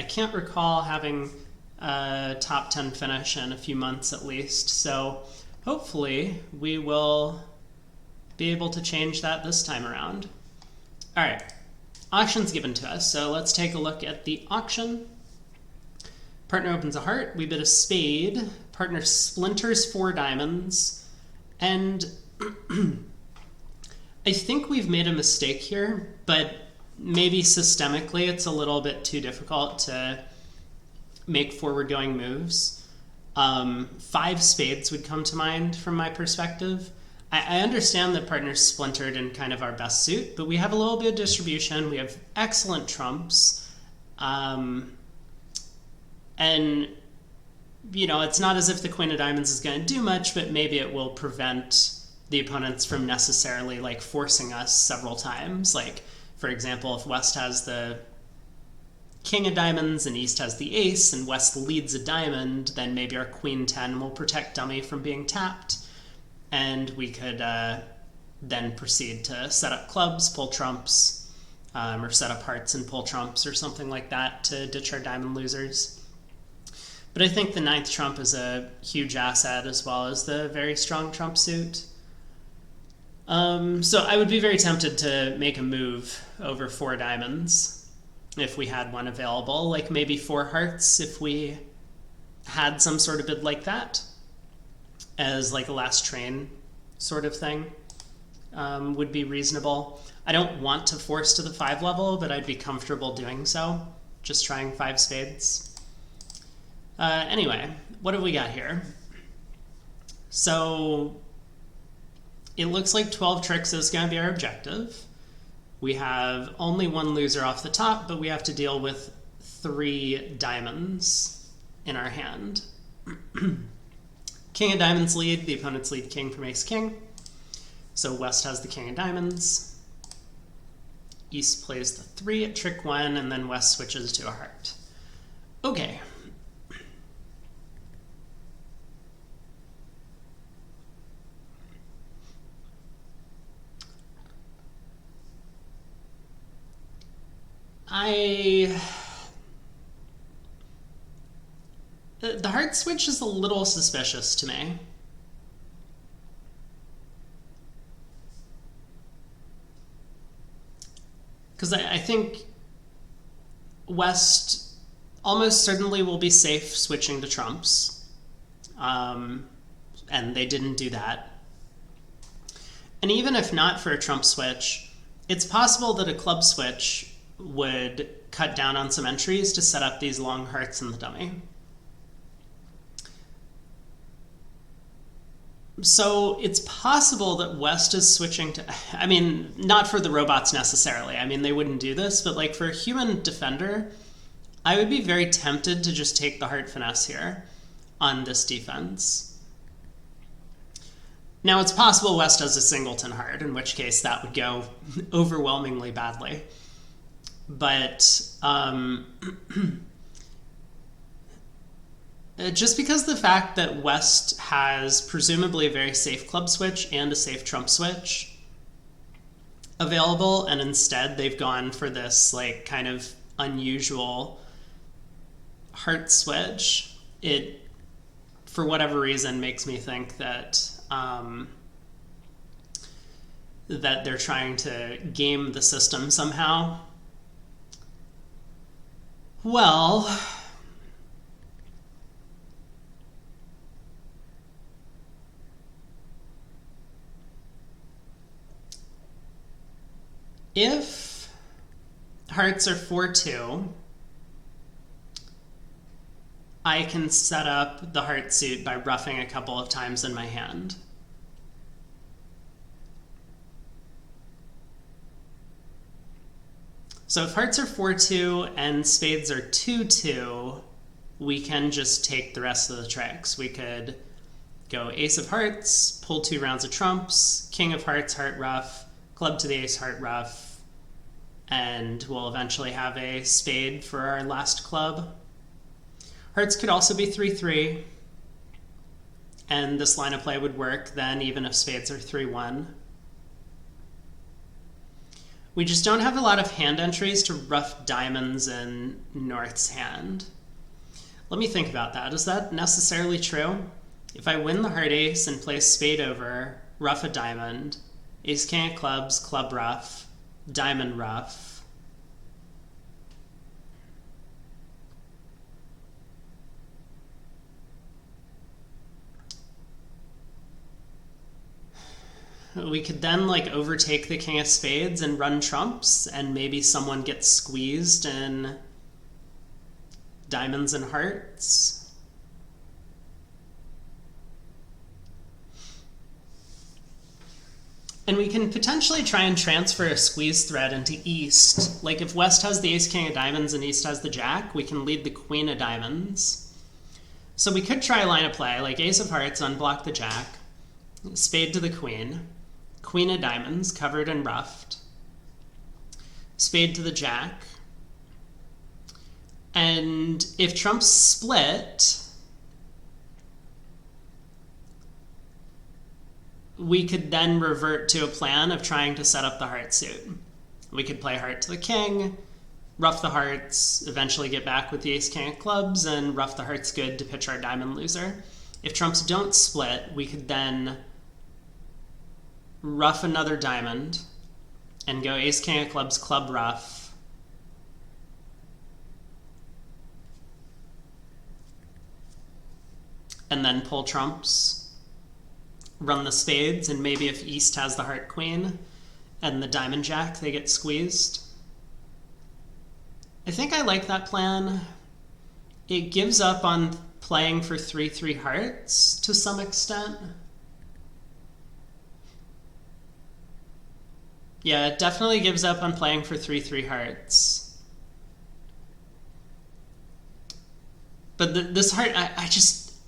can't recall having a top 10 finish in a few months at least. So hopefully we will be able to change that this time around. All right, auction's given to us. So let's take a look at the auction. Partner opens a heart, we bid a spade, partner splinters 4 diamonds, and I think we've made a mistake here, but maybe systemically it's a little bit too difficult to make forward-going moves. 5 spades would come to mind from my perspective. I understand that partners splintered in kind of our best suit, but we have a little bit of distribution, we have excellent trumps, and, you know, it's not as if the queen of diamonds is going to do much, but maybe it will prevent the opponents from necessarily, like, forcing us several times. Like, for example, if West has the king of diamonds and East has the ace and West leads a diamond, then maybe our queen 10 will protect dummy from being tapped, and we could then proceed to set up clubs, pull trumps, or set up hearts and pull trumps or something like that to ditch our diamond losers. But I think the 9th trump is a huge asset, as well as the very strong trump suit. So I would be very tempted to make a move over 4 diamonds if we had one available, like maybe 4 hearts if we had some sort of bid like that, as like a last train sort of thing, would be reasonable. I don't want to force to the 5 level, but I'd be comfortable doing so, just trying 5 spades. Anyway, what have we got here? So it looks like 12 tricks is going to be our objective. We have only 1 loser off the top, but we have to deal with 3 diamonds in our hand. King of diamonds lead, the opponents lead king from ace king. So West has the king of diamonds. East plays the 3 at trick 1, and then West switches to a heart. Okay. The heart switch is a little suspicious to me. Because I think West almost certainly will be safe switching to trumps. And they didn't do that. And even if not for a trump switch, it's possible that a club switch would cut down on some entries to set up these long hearts in the dummy. So it's possible that West is switching to, I mean, not for the robots necessarily. I mean, they wouldn't do this, but like for a human defender, I would be very tempted to just take the heart finesse here on this defense. Now, it's possible West has a singleton heart, in which case that would go overwhelmingly badly. But just because the fact that West has presumably a very safe club switch and a safe trump switch available, and instead they've gone for this like kind of unusual heart switch, it, for whatever reason, makes me think that that they're trying to game the system somehow. Well, if hearts are 4-2, I can set up the heart suit by roughing a couple of times in my hand. So if hearts are 4-2 and spades are 2-2, we can just take the rest of the tricks. We could go ace of hearts, pull 2 rounds of trumps, king of hearts, heart ruff, club to the ace, heart ruff, and we'll eventually have a spade for our last club. Hearts could also be 3-3, and this line of play would work then even if spades are 3-1. We just don't have a lot of hand entries to rough diamonds in North's hand. Let me think about that. Is that necessarily true? If I win the heart ace and play spade over, ruff a diamond, ace king of clubs, club ruff, diamond ruff. We could then like overtake the king of spades and run trumps, and maybe someone gets squeezed in diamonds and hearts. And we can potentially try and transfer a squeeze threat into East. Like if West has the ace king of diamonds and East has the jack, we can lead the queen of diamonds. So we could try line of play, like ace of hearts, unblock the jack, spade to the queen, queen of diamonds, covered and ruffed, spade to the jack. And if trumps split, we could then revert to a plan of trying to set up the heart suit. We could play heart to the king, ruff the hearts, eventually get back with the ace king of clubs, and ruff the hearts good to pitch our diamond loser. If trumps don't split, we could then ruff another diamond and go ace king of clubs, club ruff, and then pull trumps, run the spades, and maybe if East has the heart queen and the diamond jack, they get squeezed. I think I like that plan. It gives up on playing for 3-3 hearts to some extent. Yeah, it definitely gives up on playing for 3-3 hearts. But this heart,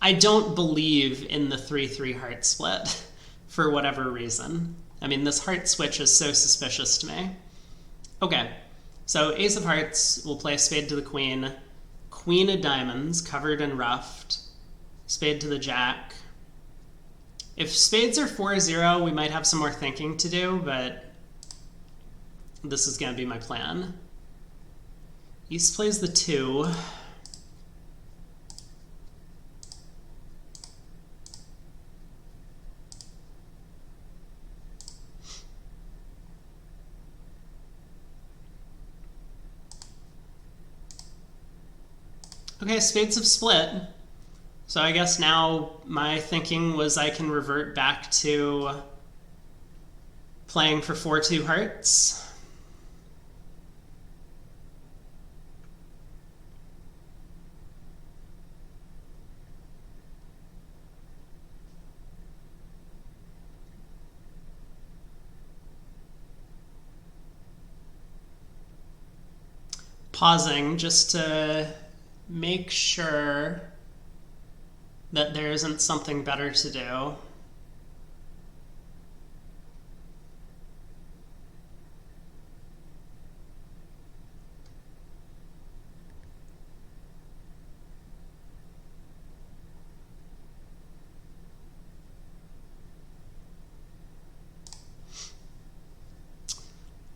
I don't believe in the 3-3 heart split for whatever reason. I mean, this heart switch is so suspicious to me. Okay, so ace of hearts, we'll play spade to the queen, queen of diamonds, covered and ruffed, spade to the jack. If spades are 4-0, we might have some more thinking to do, but this is going to be my plan. East plays the 2. Okay, spades have split. So I guess now my thinking was I can revert back to playing for 4-2 hearts. Pausing just to make sure that there isn't something better to do.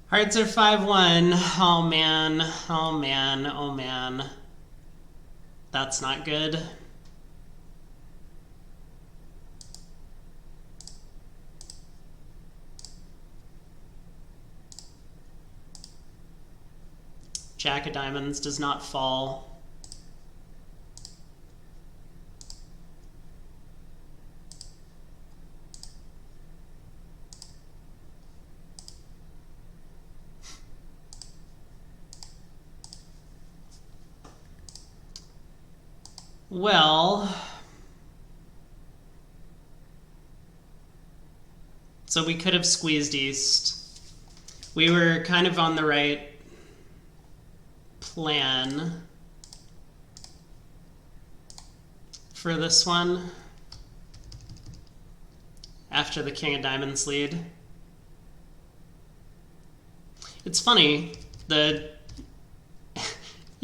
Hearts are 5-1. Oh man, oh man, oh man. That's not good. Jack of diamonds does not fall. Well, so we could have squeezed East. We were kind of on the right plan for this one after the King of Diamonds lead. It's funny,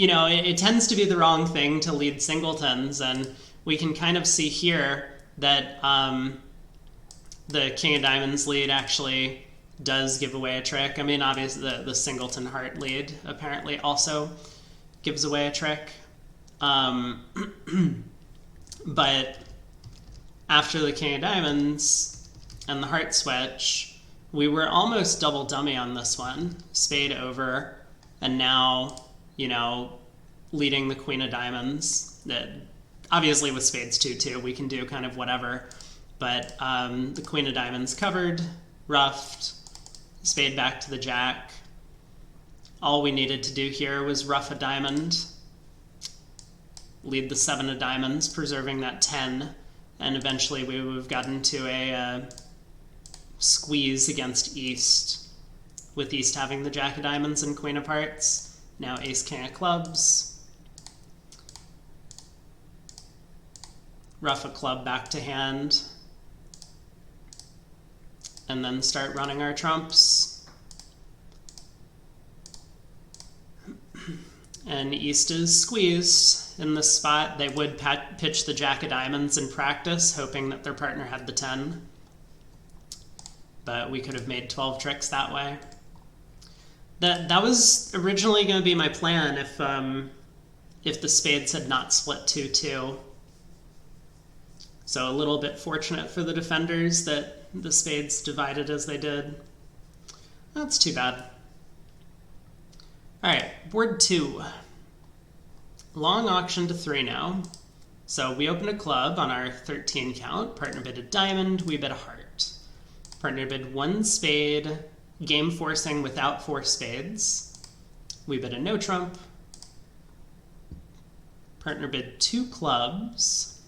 it tends to be the wrong thing to lead singletons, and we can kind of see here that the King of Diamonds lead actually does give away a trick. I mean, obviously the singleton heart lead apparently also gives away a trick. But after the king of diamonds and the heart switch, we were almost double dummy on this one. Spade over, and now, you know, leading the queen of diamonds. That obviously with spades 2-2, we can do kind of whatever. But the queen of diamonds covered, ruffed, spade back to the jack. All we needed to do here was ruff a diamond, lead the 7 of diamonds, preserving that 10, and eventually we would have gotten to a squeeze against East, with East having the jack of diamonds and queen of hearts. Now ace king of clubs. Ruff a club back to hand, and then start running our trumps. And East is squeezed in this spot. They would pitch the jack of diamonds in practice, hoping that their partner had the 10. But we could have made 12 tricks that way. That was originally going to be my plan if the spades had not split 2-2. So a little bit fortunate for the defenders that the spades divided as they did. That's too bad. All right, board 2. Long auction to 3 now. So we open a club on our 13 count. Partner bid a diamond, we bid a heart. Partner bid 1 spade, game forcing without 4 spades. We bid a no trump. Partner bid 2 clubs.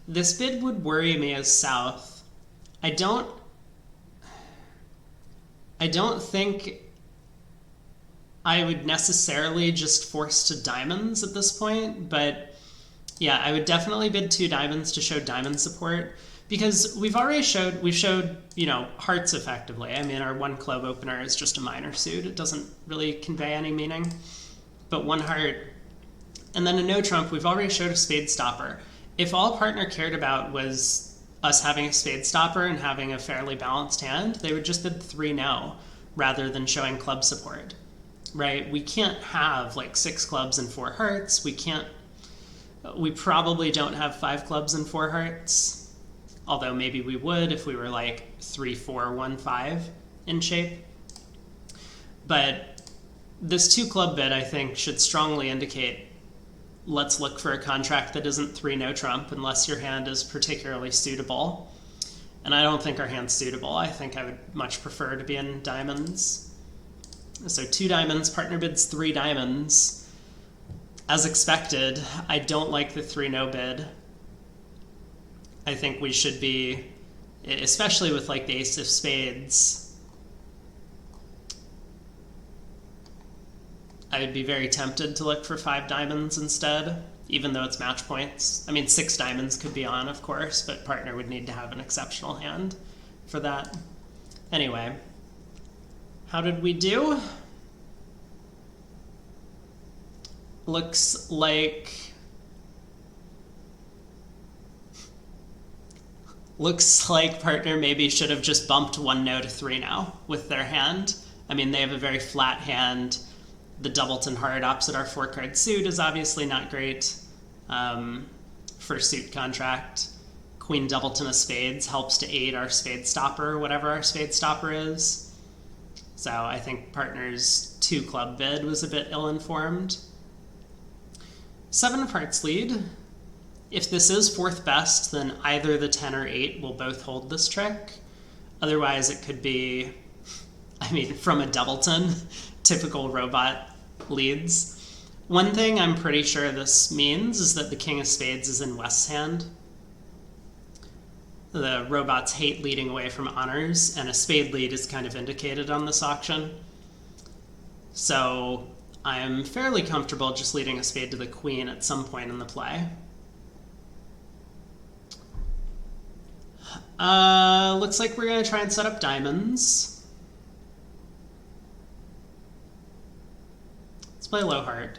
This bid would worry me as south. I don't think I would necessarily just force to diamonds at this point, but yeah, I would definitely bid 2 diamonds to show diamond support, because we've showed, you know, hearts effectively. I mean, our 1 club opener is just a minor suit. It doesn't really convey any meaning. But 1 heart, and then a no trump, we've already showed a spade stopper. If all partner cared about was us having a spade stopper and having a fairly balanced hand, they would just bid 3 no, rather than showing club support, right? We can't have like 6 clubs and 4 hearts. We probably don't have 5 clubs and 4 hearts, although maybe we would if we were like 3-4-1-5 in shape. But this 2 club bid, I think, should strongly indicate, let's look for a contract that isn't 3 no trump unless your hand is particularly suitable. And I don't think our hand's suitable. I think I would much prefer to be in diamonds. So 2 diamonds, partner bids 3 diamonds. As expected, I don't like the 3 no bid. I think we should be, especially with like the ace of spades, I would be very tempted to look for 5 diamonds instead, even though it's match points. I mean, 6 diamonds could be on, of course, but partner would need to have an exceptional hand for that. Anyway, how did we do? Looks like partner maybe should have just bumped 1 no to 3 now with their hand. I mean, they have a very flat hand. The doubleton heart opposite our 4-card suit is obviously not great for suit contract. Queen doubleton of spades helps to aid our spade stopper, whatever our spade stopper is. So I think partner's 2 club bid was a bit ill-informed. 7 of hearts lead. If this is 4th best, then either the 10 or 8 will both hold this trick. Otherwise, it could be, I mean, from a doubleton, typical robot leads. One thing I'm pretty sure this means is that the king of spades is in West's hand. The robots hate leading away from honors, and a spade lead is kind of indicated on this auction. So I'm fairly comfortable just leading a spade to the queen at some point in the play. Looks like we're going to try and set up diamonds. Let's play low heart.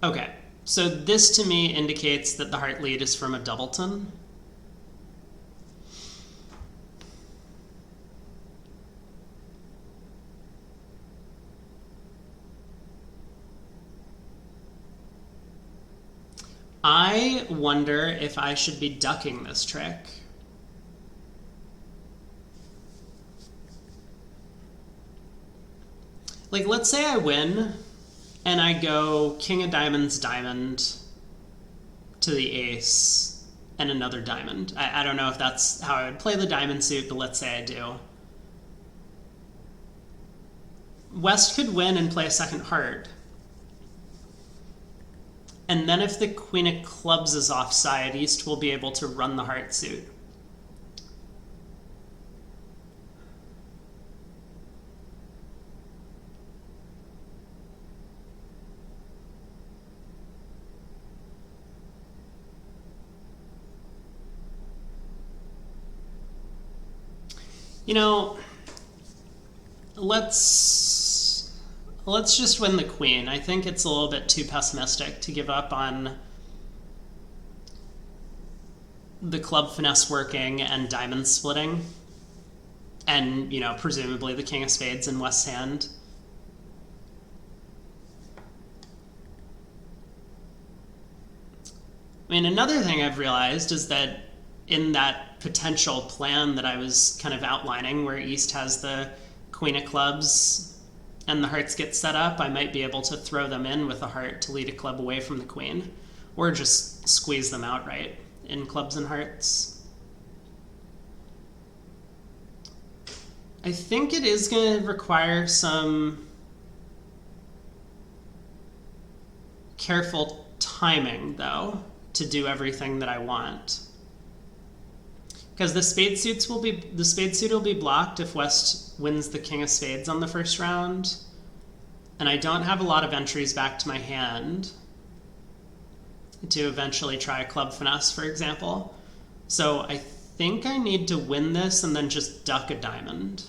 Okay, So this to me indicates that the heart lead is from a doubleton. I wonder if I should be ducking this trick. Like, let's say I win, and I go king of diamonds, diamond, to the ace, and another diamond. I don't know if that's how I would play the diamond suit, but let's say I do. West could win and play a second heart. And then if the queen of clubs is offside, East will be able to run the heart suit. You know, let's just win the queen. I think it's a little bit too pessimistic to give up on the club finesse working and diamond splitting. And, you know, presumably the king of spades in West's hand. I mean, another thing I've realized is that in that potential plan that I was kind of outlining, where East has the queen of clubs and the hearts get set up, I might be able to throw them in with a heart to lead a club away from the queen, or just squeeze them outright in clubs and hearts. I think it is going to require some careful timing, though, to do everything that I want. Because the spade suit will be blocked if West wins the king of spades on the first round, and I don't have a lot of entries back to my hand to eventually try a club finesse, for example. So I think I need to win this and then just duck a diamond,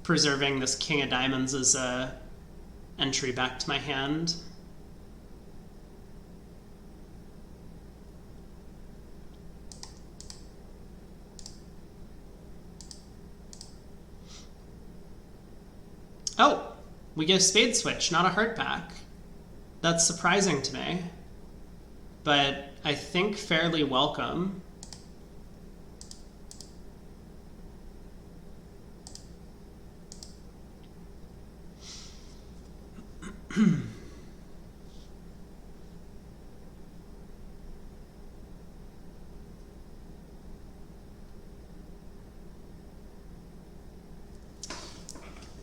preserving this king of diamonds as a entry back to my hand. Oh, we get a spade switch, not a heart back. That's surprising to me, but I think fairly welcome.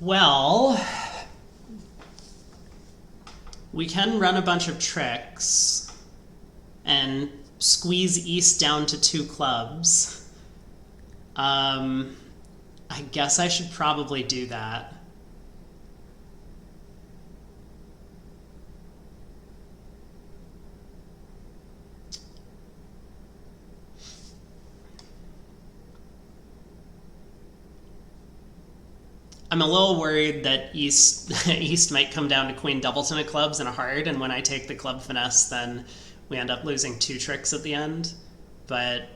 Well, we can run a bunch of tricks and squeeze East down to 2 clubs. I guess I should probably do that. I'm a little worried that East might come down to queen doubleton of clubs and a heart, and when I take the club finesse, then we end up losing 2 tricks at the end. But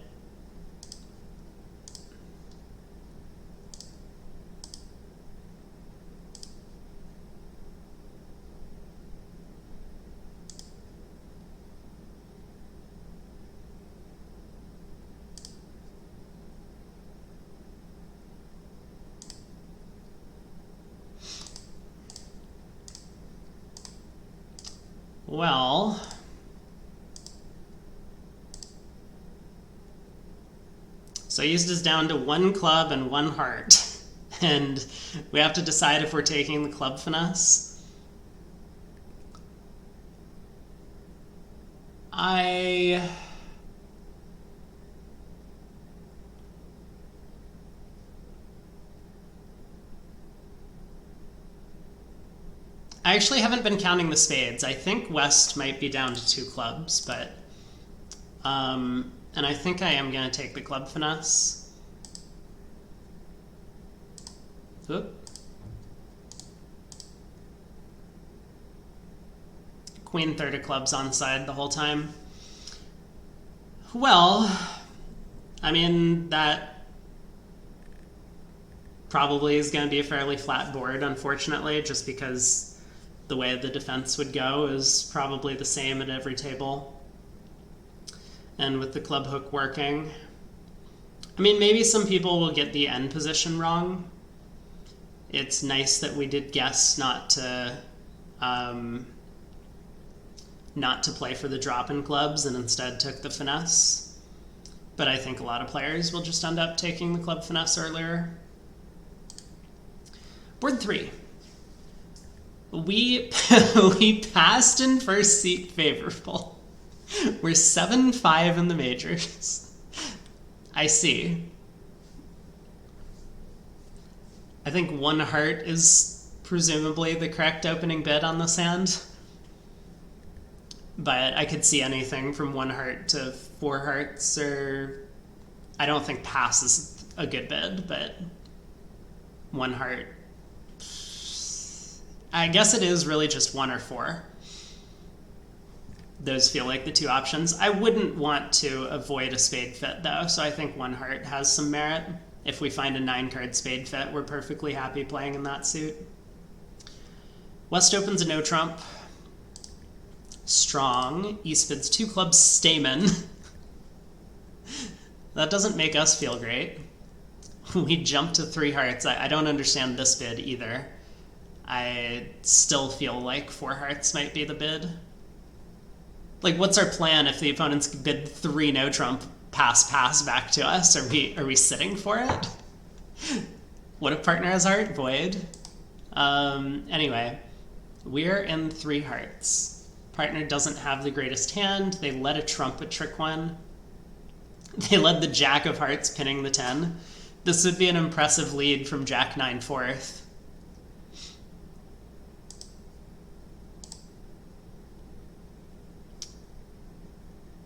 well, so East is down to 1 club and 1 heart, and we have to decide if we're taking the club finesse. I actually haven't been counting the spades. I think West might be down to 2 clubs, but and I think I am going to take the club finesse. Oop. Queen third of clubs onside the whole time. Well, I mean, that probably is going to be a fairly flat board, unfortunately, just because the way the defense would go is probably the same at every table. And with the club hook working, I mean, maybe some people will get the end position wrong. It's nice that we did guess not to play for the drop in clubs and instead took the finesse. But I think a lot of players will just end up taking the club finesse earlier. Board 3. We passed in first seat favorable. We're 7-5 in the majors. I see. I think 1 heart is presumably the correct opening bid on this hand. But I could see anything from 1 heart to 4 hearts, or I don't think pass is a good bid, but 1 heart. I guess it is really just 1 or 4. Those feel like the 2 options. I wouldn't want to avoid a spade fit, though, so I think 1 heart has some merit. If we find a 9-card spade fit, we're perfectly happy playing in that suit. West opens a no trump. Strong. East bids 2 clubs stamen. That doesn't make us feel great. We jump to 3 hearts. I don't understand this bid either. I still feel like 4 hearts might be the bid. Like, what's our plan if the opponents bid 3 no trump, pass back to us? Are we sitting for it? What if partner has heart? Void. Anyway, we're in 3 hearts. Partner doesn't have the greatest hand. They led a trump at trick 1. They led the jack of hearts, pinning the 10. This would be an impressive lead from jack 9 fourth.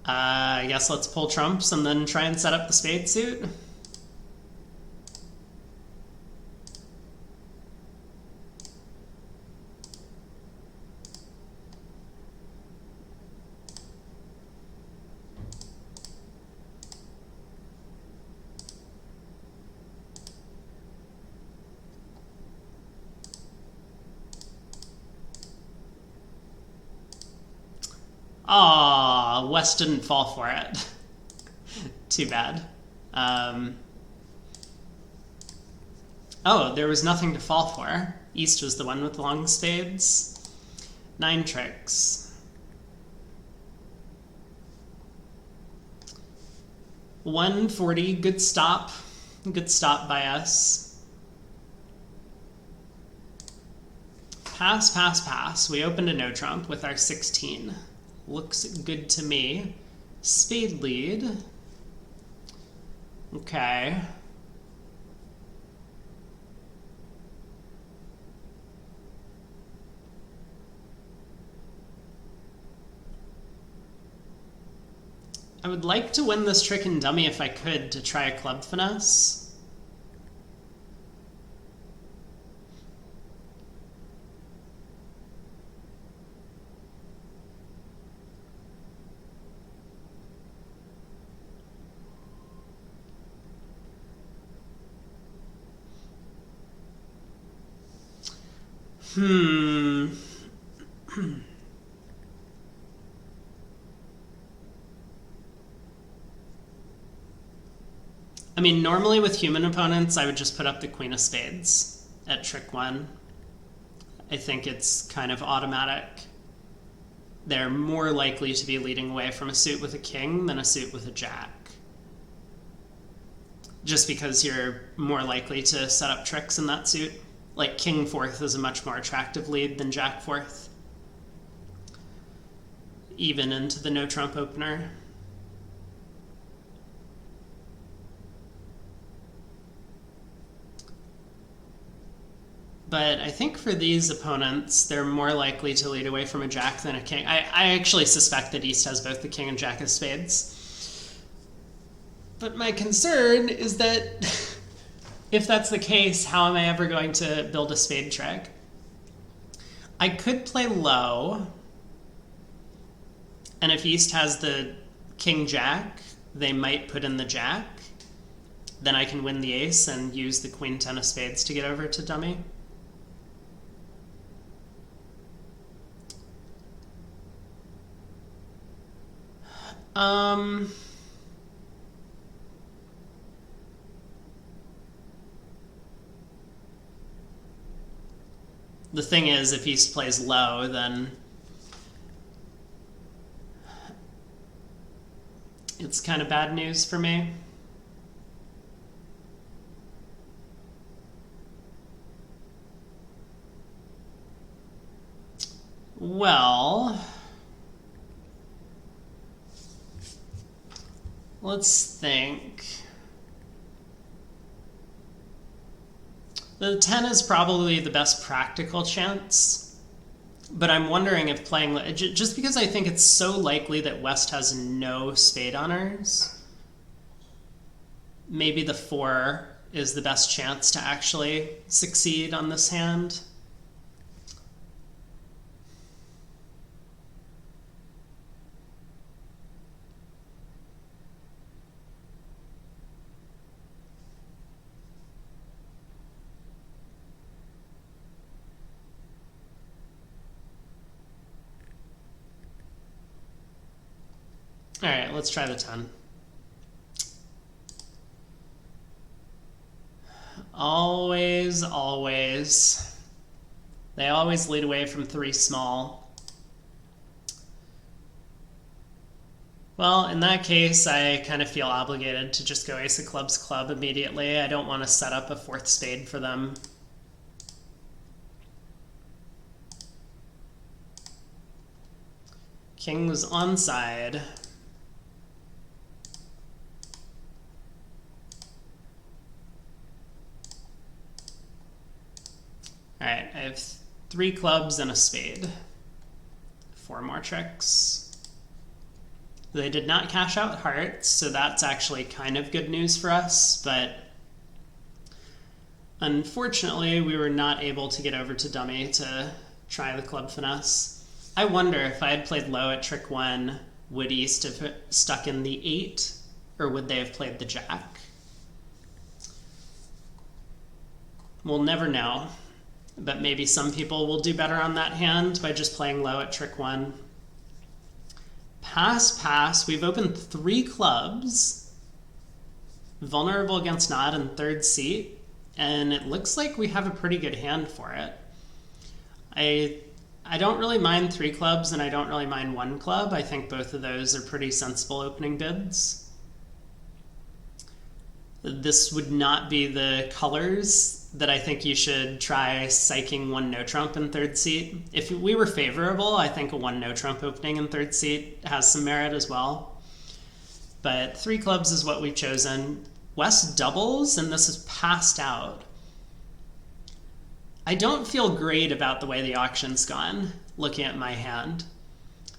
I guess let's pull trumps and then try and set up the spade suit. Aw, West didn't fall for it. Too bad. Oh, there was nothing to fall for. East was the one with long spades. 9 tricks. 140, good stop. Good stop by us. Pass. We opened a no trump with our 16. Looks good to me. Spade lead. Okay. I would like to win this trick and dummy if I could to try a club finesse. I mean, normally with human opponents, I would just put up the queen of spades at trick 1. I think it's kind of automatic. They're more likely to be leading away from a suit with a king than a suit with a jack. Just because you're more likely to set up tricks in that suit. Like, king fourth is a much more attractive lead than jack fourth. Even into the no trump opener. But I think for these opponents, they're more likely to lead away from a jack than a king. I actually suspect that East has both the king and jack of spades. But my concern is that if that's the case, how am I ever going to build a spade trick? I could play low. And if East has the king jack, they might put in the jack. Then I can win the ace and use the queen ten of spades to get over to dummy. The thing is, if East plays low, then it's kind of bad news for me. Well, let's think. The 10 is probably the best practical chance, but I'm wondering if playing, just because I think it's so likely that West has no spade honors, maybe the 4 is the best chance to actually succeed on this hand. All right, let's try the 10. Always, always. They always lead away from 3 small. Well, in that case, I kind of feel obligated to just go ace of clubs club immediately. I don't want to set up a 4th spade for them. King was onside. All right, I have 3 clubs and a spade. 4 more tricks. They did not cash out hearts, so that's actually kind of good news for us, but unfortunately we were not able to get over to dummy to try the club finesse. I wonder if I had played low at trick 1, would East have stuck in the 8, or would they have played the jack? We'll never know. But maybe some people will do better on that hand by just playing low at trick 1. Pass, pass. We've opened 3 clubs. Vulnerable against Nod in 3rd seat. And it looks like we have a pretty good hand for it. I don't really mind 3 clubs, and I don't really mind 1 club. I think both of those are pretty sensible opening bids. This would not be the colors that I think you should try psyching 1 no trump in 3rd seat. If we were favorable, I think a 1 no trump opening in 3rd seat has some merit as well. But 3 clubs is what we've chosen. West doubles, and this is passed out. I don't feel great about the way the auction's gone, looking at my hand,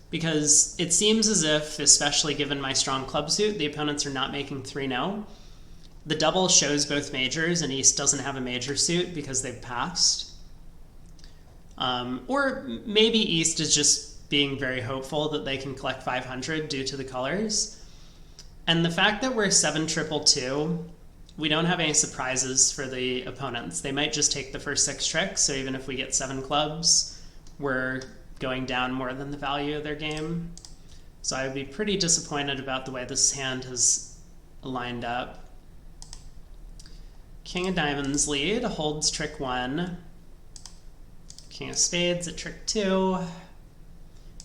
because it seems as if, especially given my strong club suit, the opponents are not making 3-0. The double shows both majors, and East doesn't have a major suit because they've passed. Or maybe East is just being very hopeful that they can collect 500 due to the colors. And the fact that we're 7-2-2, we don't have any surprises for the opponents. They might just take the first 6 tricks, so even if we get 7 clubs, we're going down more than the value of their game. So I would be pretty disappointed about the way this hand has lined up. King of diamonds lead, holds trick 1. King of spades at trick 2.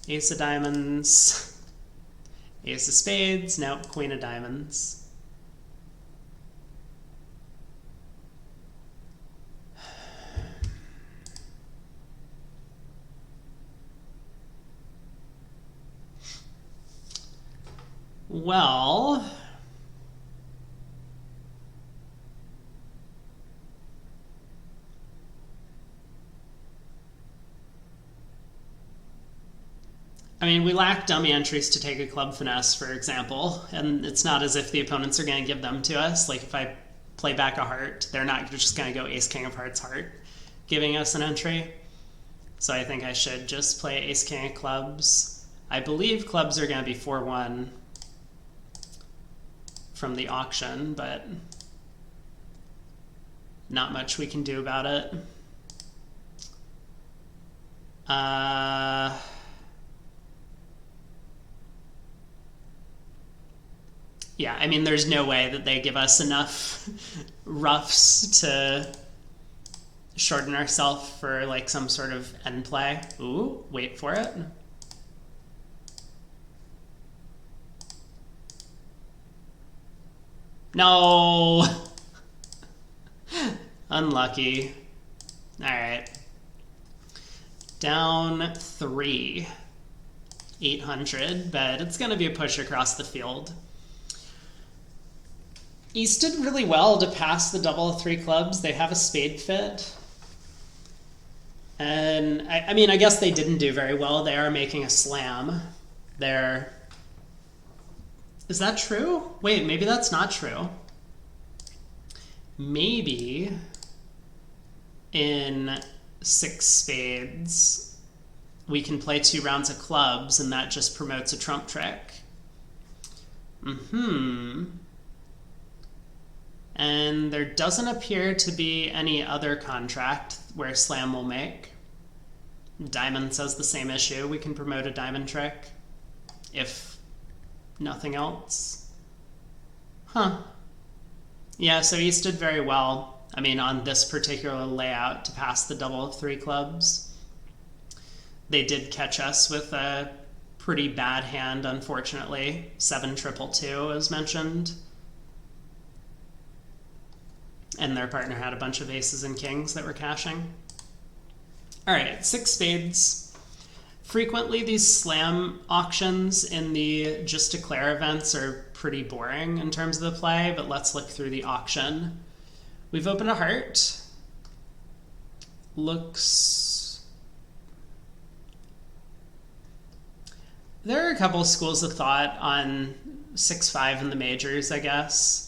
Ace of diamonds. Ace of spades, now queen of diamonds. Well, I mean, we lack dummy entries to take a club finesse, for example, and it's not as if the opponents are going to give them to us. Like, if I play back a heart, they're not just going to go ace, king of hearts, heart, giving us an entry. So I think I should just play ace, king of clubs. I believe clubs are going to be 4-1 from the auction, but not much we can do about it. Yeah, I mean, there's no way that they give us enough roughs to shorten ourselves for like some sort of end play. Ooh, wait for it. No! Unlucky. Alright. Down 3. 800, but it's going to be a push across the field. East did really well to pass the double of 3 clubs. They have a spade fit. And, I mean, I guess they didn't do very well. They are making a slam. They're... Is that true? Wait, maybe that's not true. Maybe in 6 spades, we can play 2 rounds of clubs, and that just promotes a trump trick. And there doesn't appear to be any other contract where slam will make. Diamond says the same issue. We can promote a diamond trick, if nothing else. Huh. Yeah, so East did very well. I mean, on this particular layout to pass the double of 3 clubs. They did catch us with a pretty bad hand, unfortunately. 7-2-2, as mentioned. And their partner had a bunch of aces and kings that were cashing. All right, 6 spades. Frequently, these slam auctions in the Just Declare events are pretty boring in terms of the play, but let's look through the auction. We've opened a heart. Looks... There are a couple schools of thought on 6-5 in the majors, I guess.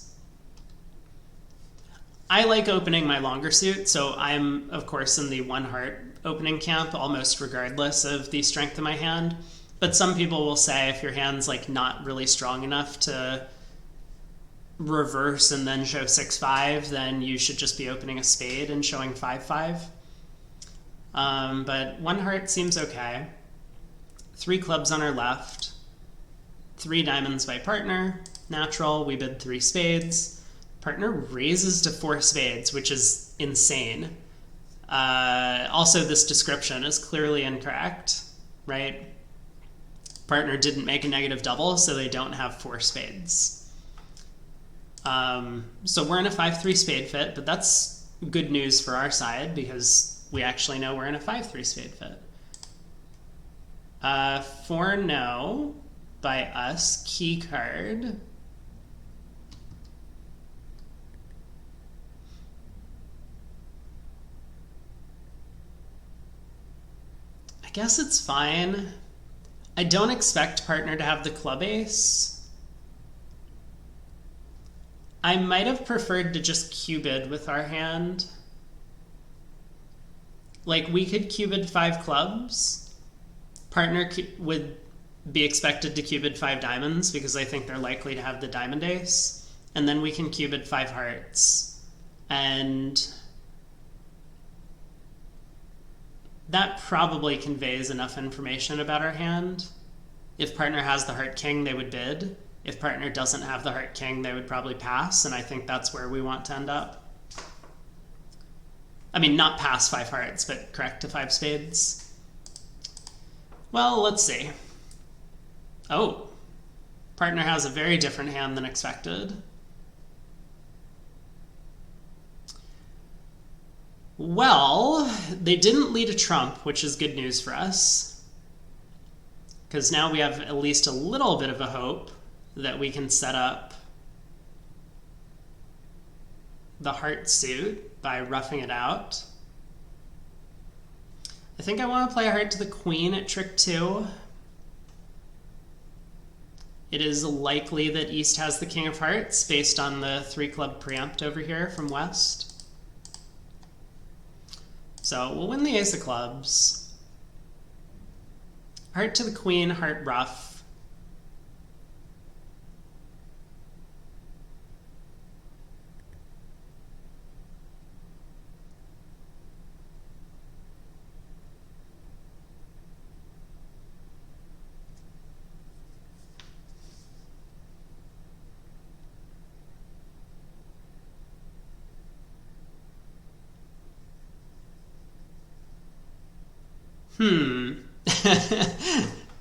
I like opening my longer suit, so I'm, of course, in the 1 heart opening camp, almost regardless of the strength of my hand. But some people will say if your hand's like not really strong enough to reverse and then show 6-5, then you should just be opening a spade and showing 5-5. But 1 heart seems okay. 3 clubs on our left. 3 diamonds by partner. Natural, we bid 3 spades. Partner raises to 4 spades, which is insane. Also, this description is clearly incorrect, right? Partner didn't make a negative double, so they don't have 4 spades. So we're in a 5-3 spade fit, but that's good news for our side because we actually know we're in a 5-3 spade fit. 4 no by us, key card. I guess it's fine. I don't expect partner to have the club ace. I might have preferred to just cubid with our hand. Like, we could cubid 5 clubs. Partner would be expected to cubid 5 diamonds because I think they're likely to have the diamond ace. And then we can cubid 5 hearts. And that probably conveys enough information about our hand. If partner has the heart king, they would bid. If partner doesn't have the heart king, they would probably pass, and I think that's where we want to end up. I mean, not pass 5 hearts, but correct to 5 spades. Well, let's see. Oh, partner has a very different hand than expected. Well, they didn't lead a trump, which is good news for us. Because now we have at least a little bit of a hope that we can set up the heart suit by roughing it out. I think I want to play a heart to the queen at trick 2. It is likely that East has the king of hearts based on the 3 club preempt over here from West. So we'll win the ace of clubs. Heart to the queen, heart ruff.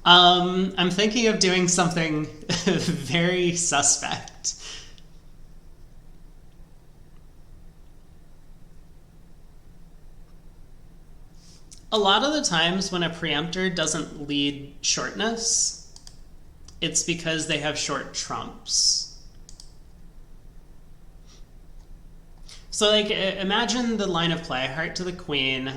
I'm thinking of doing something very suspect. A lot of the times when a preemptor doesn't lead shortness, it's because they have short trumps. So like, imagine the line of play, heart to the queen,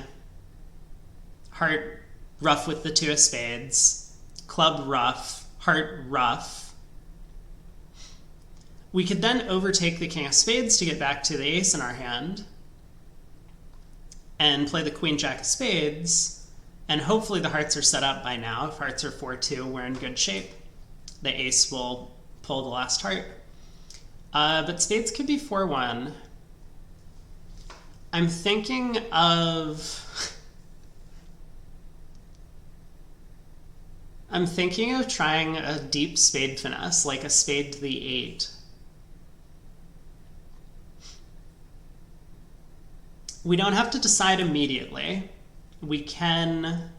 heart ruff with the two of spades, club ruff, heart ruff. We could then overtake the king of spades to get back to the ace in our hand and play the queen jack of spades, and hopefully the hearts are set up by now. If hearts are 4-2, we're in good shape. The ace will pull the last heart. But spades could be 4-1. I'm thinking of trying a deep spade finesse, like a spade to the 8. We don't have to decide immediately. We can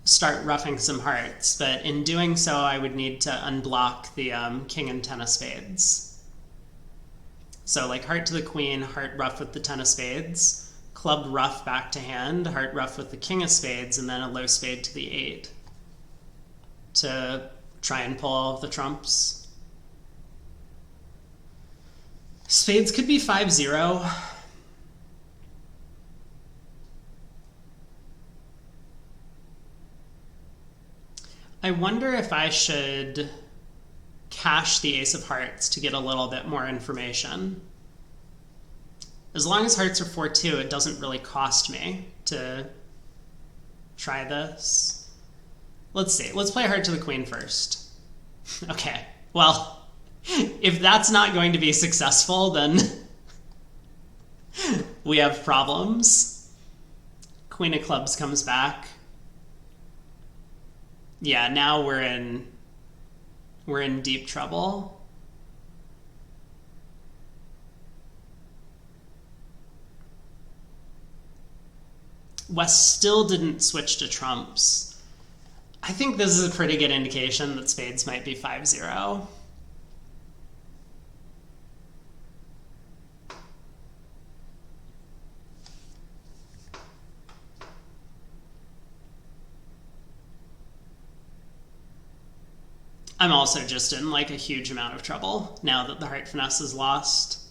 start roughing some hearts, but in doing so, I would need to unblock the king and 10 of spades. So like heart to the queen, heart ruff with the 10 of spades, club ruff back to hand, heart ruff with the king of spades, and then a low spade to the 8 to try and pull all of the trumps. Spades could be 5-0. I wonder if I should cash the ace of hearts to get a little bit more information. As long as hearts are 4-2, it doesn't really cost me to try this. Let's see. Let's play heart to the queen first. Okay. Well, if that's not going to be successful, then we have problems. Queen of clubs comes back. Yeah, now we're in deep trouble. West still didn't switch to trumps. I think this is a pretty good indication that spades might be 5-0. I'm also just in like a huge amount of trouble now that the heart finesse is lost.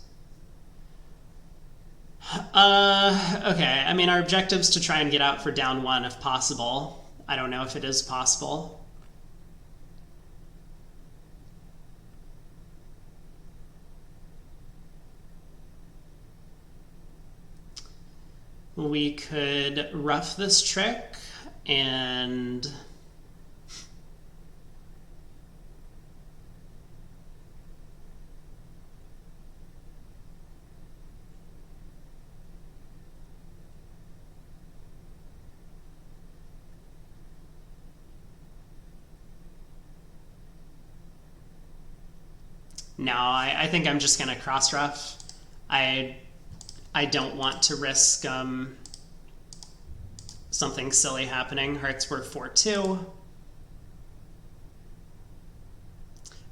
Okay, I mean, our objective's to try and get out for down 1 if possible. I don't know if it is possible. We could rough this trick and no, I think I'm just going to cross rough. I don't want to risk something silly happening. Hearts were 4-2.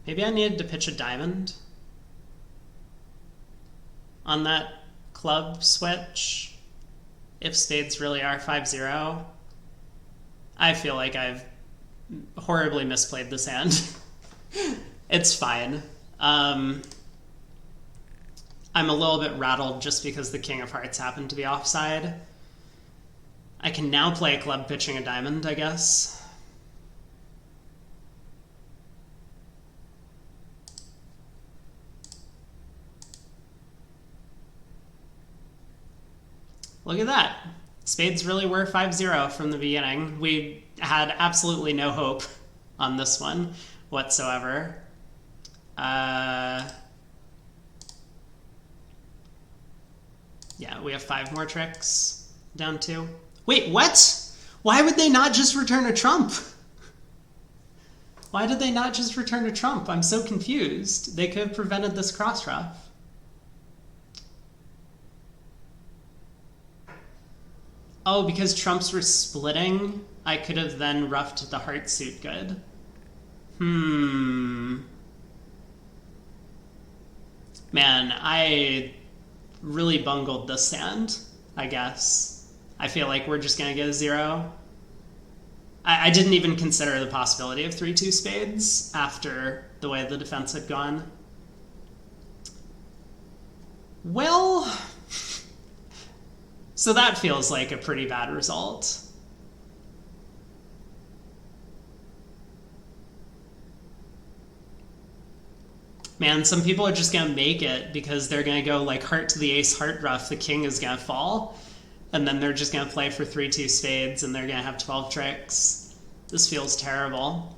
Maybe I needed to pitch a diamond on that club switch if spades really are 5-0. I feel like I've horribly misplayed this hand. It's fine. I'm a little bit rattled just because the king of hearts happened to be offside. I can now play a club pitching a diamond, I guess. Look at that. Spades really were 5-0 from the beginning. We had absolutely no hope on this one whatsoever. Yeah, we have 5 more tricks. Down 2. Wait, what? Why would they not just return a trump? Why did they not just return a trump? I'm so confused. They could have prevented this cross ruff. Oh, because trumps were splitting, I could have then ruffed the heart suit good. Man, I really bungled this hand, I guess. I feel like we're just going to get a 0. I didn't even consider the possibility of 3-2 spades after the way the defense had gone. Well, so that feels like a pretty bad result. Man, some people are just going to make it because they're going to go like heart to the ace, heart ruff, the king is going to fall. And then they're just going to play for 3-2 spades and they're going to have 12 tricks. This feels terrible. All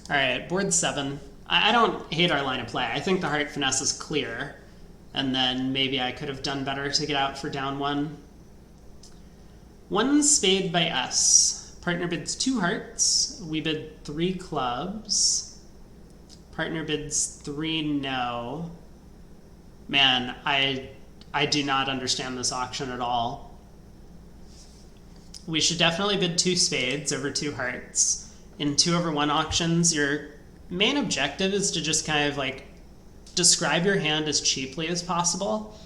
right, board 7. I don't hate our line of play. I think the heart finesse is clear. And then maybe I could have done better to get out for down 1. 1 spade by S. Partner bids 2 hearts. We bid 3 clubs. Partner bids 3 no. Man, I do not understand this auction at all. We should definitely bid 2 spades over 2 hearts. In 2/1 auctions, your main objective is to just kind of like describe your hand as cheaply as possible,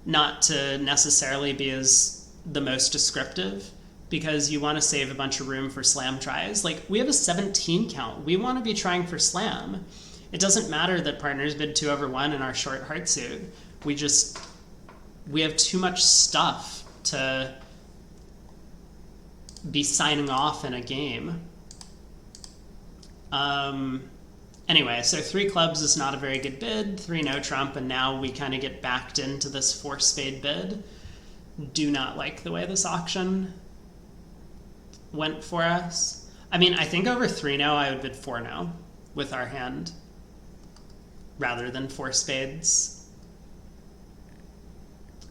not to necessarily be as the most descriptive, because you want to save a bunch of room for slam tries. Like, we have a 17 count. We want to be trying for slam. It doesn't matter that partners bid 2/1 in our short heart suit. We have too much stuff to be signing off in a game. Anyway, so 3 clubs is not a very good bid, 3 no trump, and now we kind of get backed into this 4 spade bid. Do not like the way this auction went for us. I mean, I think over 3 no, I would bid 4 no with our hand rather than 4 spades.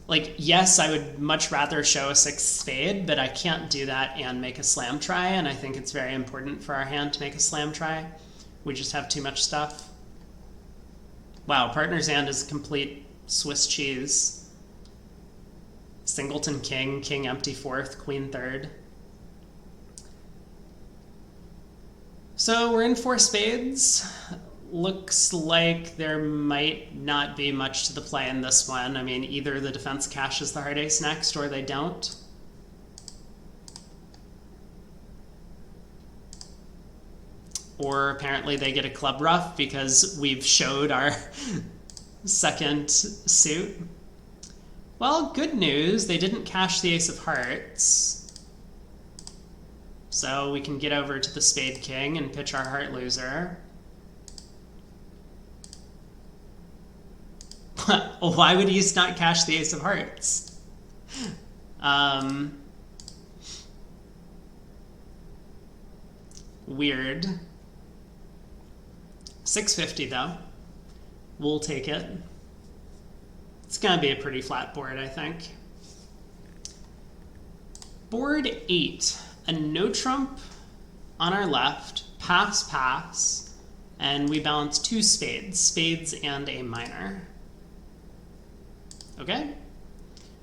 Like, yes, I would much rather show a 6 spade, but I can't do that and make a slam try, and I think it's very important for our hand to make a slam try. We just have too much stuff. Wow, partner's hand is complete Swiss cheese. Singleton king, king empty 4th, queen 3rd. So we're in 4 spades. Looks like there might not be much to the play in this one. I mean, either the defense cashes the heart ace next or they don't. Or apparently they get a club ruff because we've showed our second suit. Well, good news, they didn't cash the ace of hearts. So we can get over to the spade king and pitch our heart loser. Why would East not cash the ace of hearts? Weird. 650 though. We'll take it. It's gonna be a pretty flat board, I think. Board 8. A no trump on our left, pass, pass, and we balance 2 spades, spades and a minor. Okay?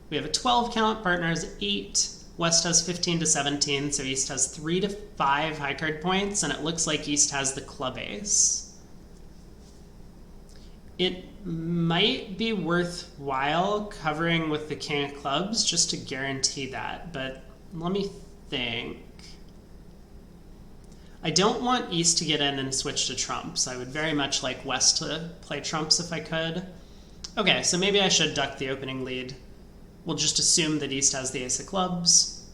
We have a 12 count, partner has 8, West has 15 to 17, so East has 3 to 5 high card points, and it looks like East has the club ace. It might be worthwhile covering with the king of clubs just to guarantee that, but let me think. I don't want East to get in and switch to trumps. I would very much like West to play trumps if I could. Okay, so maybe I should duck the opening lead. We'll just assume that East has the ace of clubs.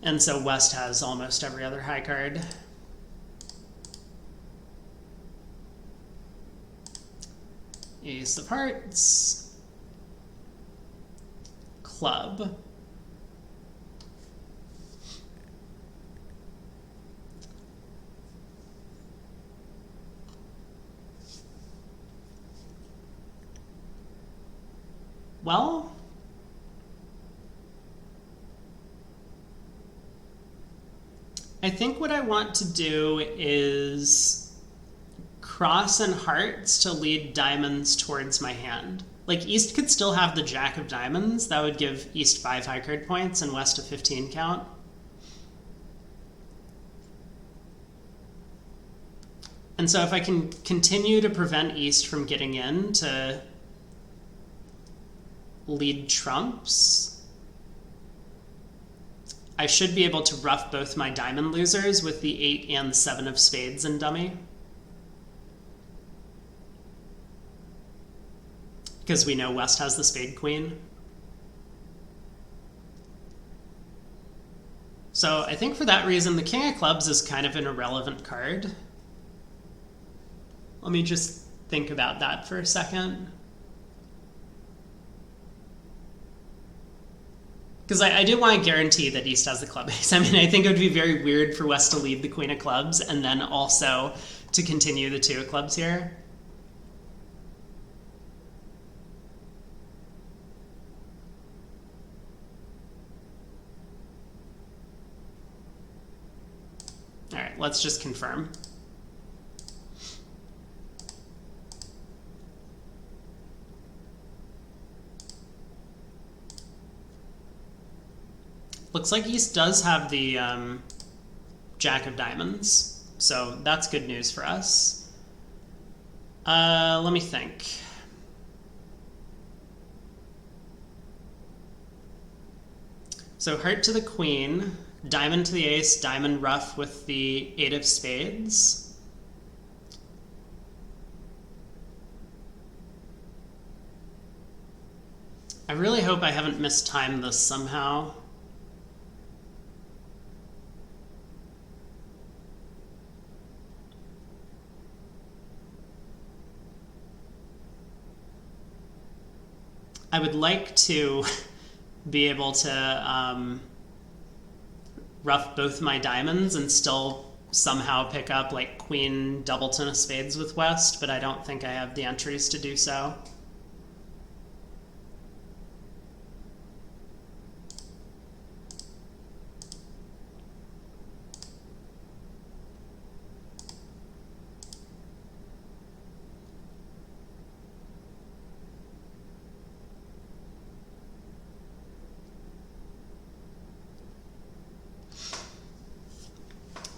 And so West has almost every other high card. Ace of hearts. club. Well, I think what I want to do is cross and hearts to lead diamonds towards my hand. Like, East could still have the Jack of Diamonds. That would give East 5 high card points and West a 15 count. And so if I can continue to prevent East from getting in to lead trumps, I should be able to ruff both my diamond losers with the 8 and the 7 of spades in dummy. Because we know West has the spade queen. So I think for that reason, the King of Clubs is kind of an irrelevant card. Let me just think about that for a second. Because I do want to guarantee that East has the club ace. I mean, I think it would be very weird for West to lead the Queen of Clubs and then also to continue the 2 of Clubs here. All right, let's just confirm. Looks like East does have the Jack of Diamonds, so that's good news for us. Let me think. So heart to the queen, diamond to the ace, diamond ruff with the 8 of spades. I really hope I haven't mistimed this somehow. I would like to be able to ruff both my diamonds and still somehow pick up like queen doubleton of spades with West, but I don't think I have the entries to do so.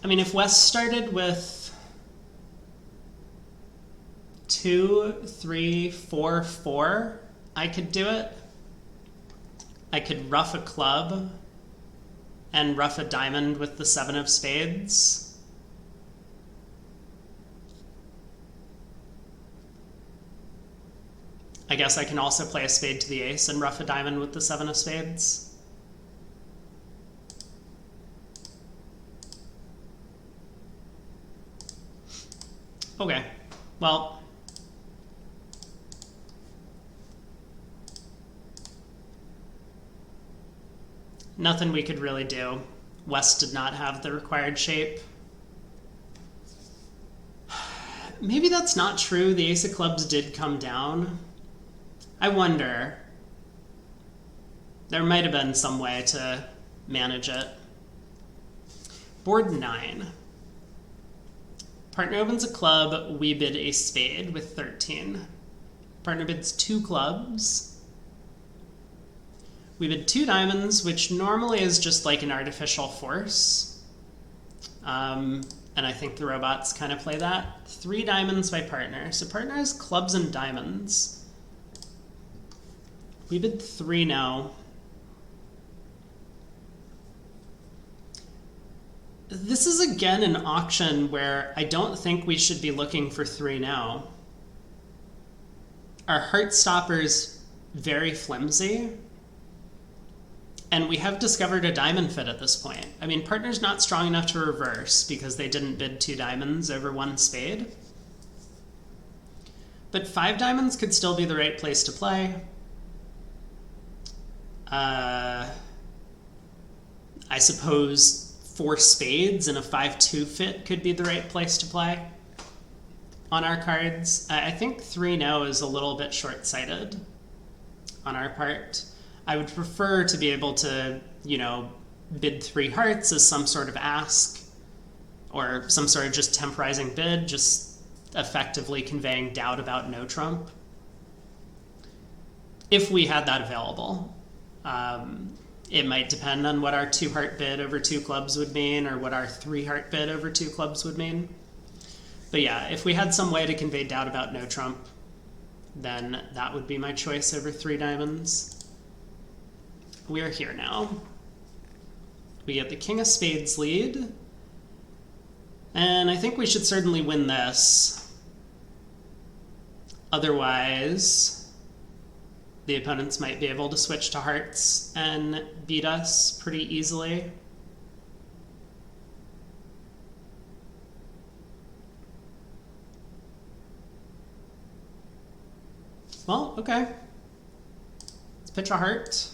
I mean, if West started with 2, 3, 4, 4, I could do it. I could ruff a club and ruff a diamond with the 7 of spades. I guess I can also play a spade to the ace and ruff a diamond with the 7 of spades. Okay, well, nothing we could really do. West did not have the required shape. Maybe that's not true. The ace of clubs did come down. I wonder. There might have been some way to manage it. Board 9. Partner opens a club, we bid a spade with 13. Partner bids 2 clubs. We bid 2 diamonds, which normally is just like an artificial force. And I think the robots kind of play that. 3 diamonds by partner. So partner has clubs and diamonds. We bid 3 now. This is again an auction where I don't think we should be looking for 3 now. Our heart stopper's very flimsy, and we have discovered a diamond fit at this point. I mean, partner's not strong enough to reverse because they didn't bid 2 diamonds over 1 spade. But 5 diamonds could still be the right place to play. I suppose 4 spades and a 5-2 fit could be the right place to play on our cards. I think 3-no is a little bit short-sighted on our part. I would prefer to be able to, bid 3 hearts as some sort of ask, or some sort of just temporizing bid, just effectively conveying doubt about no trump, if we had that available. It might depend on what our 2 heart bid over 2 clubs would mean, or what our 3 heart bid over 2 clubs would mean. But yeah, if we had some way to convey doubt about no trump, then that would be my choice over 3 diamonds. We are here now. We get the king of spades lead, and I think we should certainly win this. Otherwise, the opponents might be able to switch to hearts and beat us pretty easily. Well, okay. Let's pitch a heart,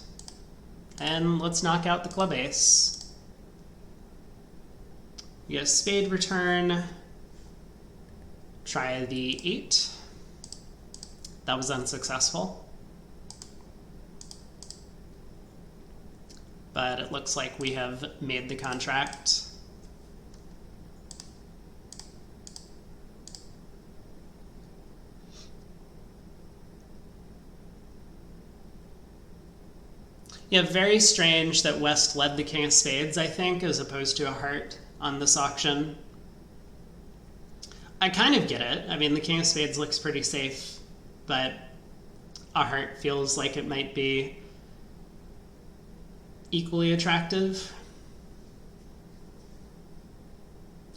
and let's knock out the club ace. We get a spade return. Try the 8. That was unsuccessful. But it looks like we have made the contract. Yeah, very strange that West led the king of spades, I think, as opposed to a heart on this auction. I kind of get it. I mean, the king of spades looks pretty safe, but a heart feels like it might be equally attractive.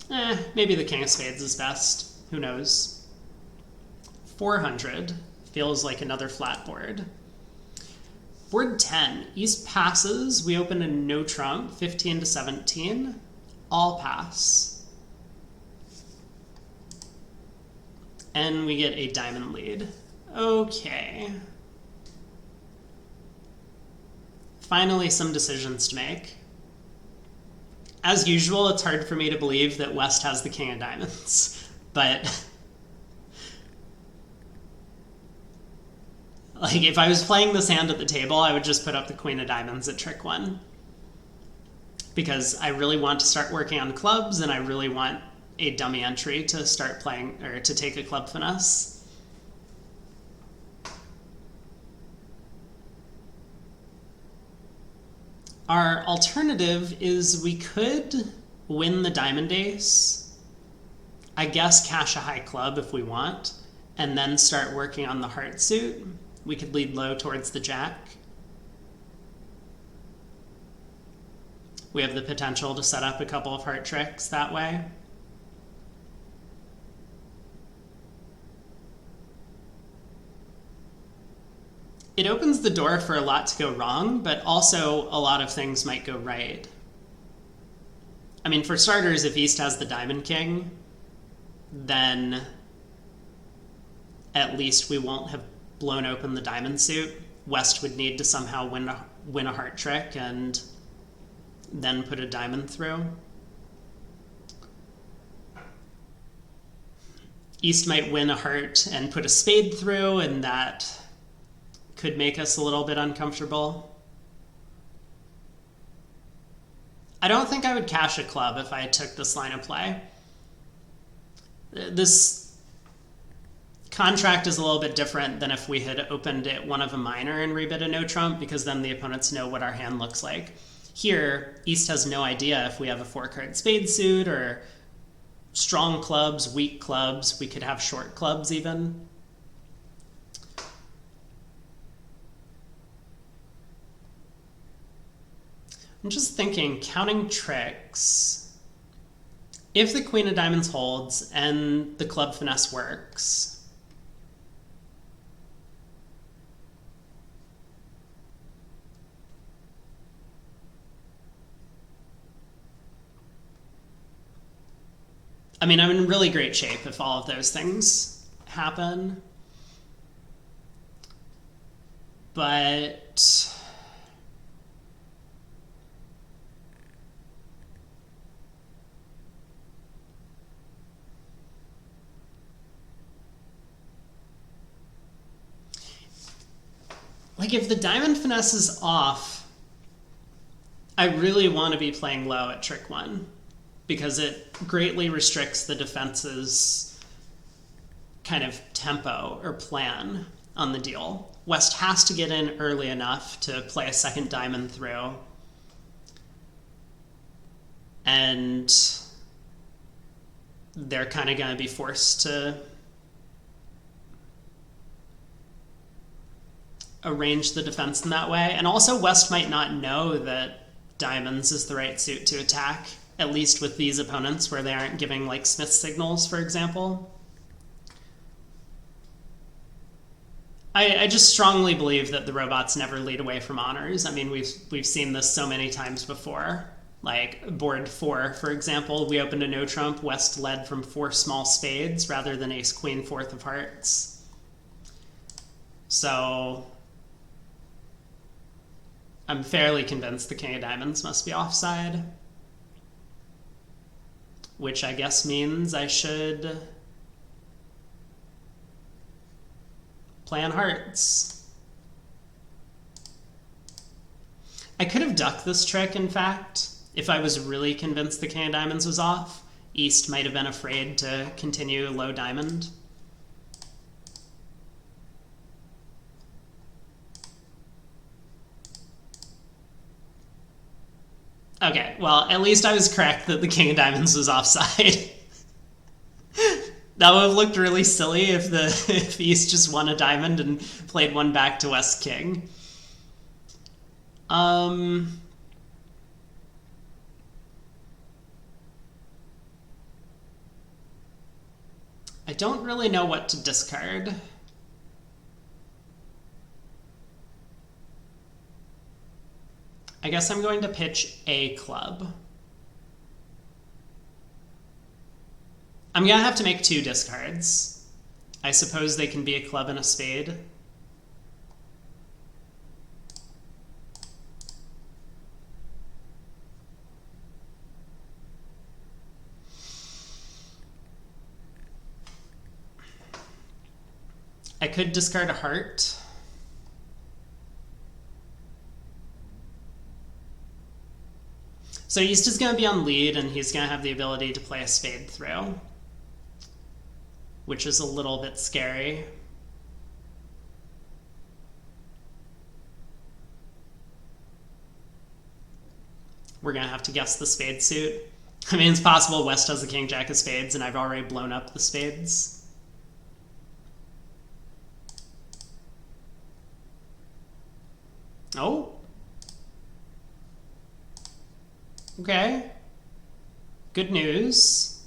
Maybe the king of spades is best. Who knows? 400 feels like another flat board. Board 10, East passes. We open a no trump, 15 to 17. All pass. And we get a diamond lead. Okay. Finally, some decisions to make. As usual, it's hard for me to believe that West has the king of diamonds, but like, if I was playing this hand at the table, I would just put up the queen of diamonds at trick 1. Because I really want to start working on clubs, and I really want a dummy entry to start playing, or to take a club finesse. Our alternative is we could win the diamond ace, I guess cash a high club if we want, and then start working on the heart suit. We could lead low towards the jack. We have the potential to set up a couple of heart tricks that way. It opens the door for a lot to go wrong, but also a lot of things might go right. I mean, for starters, if East has the diamond king, then at least we won't have blown open the diamond suit. West would need to somehow win a heart trick and then put a diamond through. East might win a heart and put a spade through, and that could make us a little bit uncomfortable. I don't think I would cash a club if I took this line of play. This contract is a little bit different than if we had opened it one of a minor and rebid a no trump, because then the opponents know what our hand looks like. Here, East has no idea if we have a 4-card spade suit or strong clubs, weak clubs. We could have short clubs even. I'm just thinking, counting tricks. If the queen of diamonds holds and the club finesse works, I mean, I'm in really great shape if all of those things happen. But Like, if the diamond finesse is off, I really want to be playing low at trick 1 because it greatly restricts the defense's kind of tempo or plan on the deal. West has to get in early enough to play a second diamond through. And they're kind of going to be forced to arrange the defense in that way. And also West might not know that diamonds is the right suit to attack, at least with these opponents where they aren't giving like Smith signals, for example. I just strongly believe that the robots never lead away from honors. I mean, we've seen this so many times before. Like board 4, for example, we opened a no trump. West led from 4 small spades rather than ace queen 4th of hearts. So I'm fairly convinced the king of diamonds must be offside, which I guess means I should play on hearts. I could have ducked this trick, in fact, if I was really convinced the king of diamonds was off. East might have been afraid to continue low diamond. Okay, well, at least I was correct that the king of diamonds was offside. That would have looked really silly if East just won a diamond and played one back to West king. I don't really know what to discard. I guess I'm going to pitch a club. I'm going to have to make 2 discards. I suppose they can be a club and a spade. I could discard a heart. So East is going to be on lead, and he's going to have the ability to play a spade through, which is a little bit scary. We're going to have to guess the spade suit. I mean, it's possible West has the king jack of spades, and I've already blown up the spades. Oh. Okay. Good news.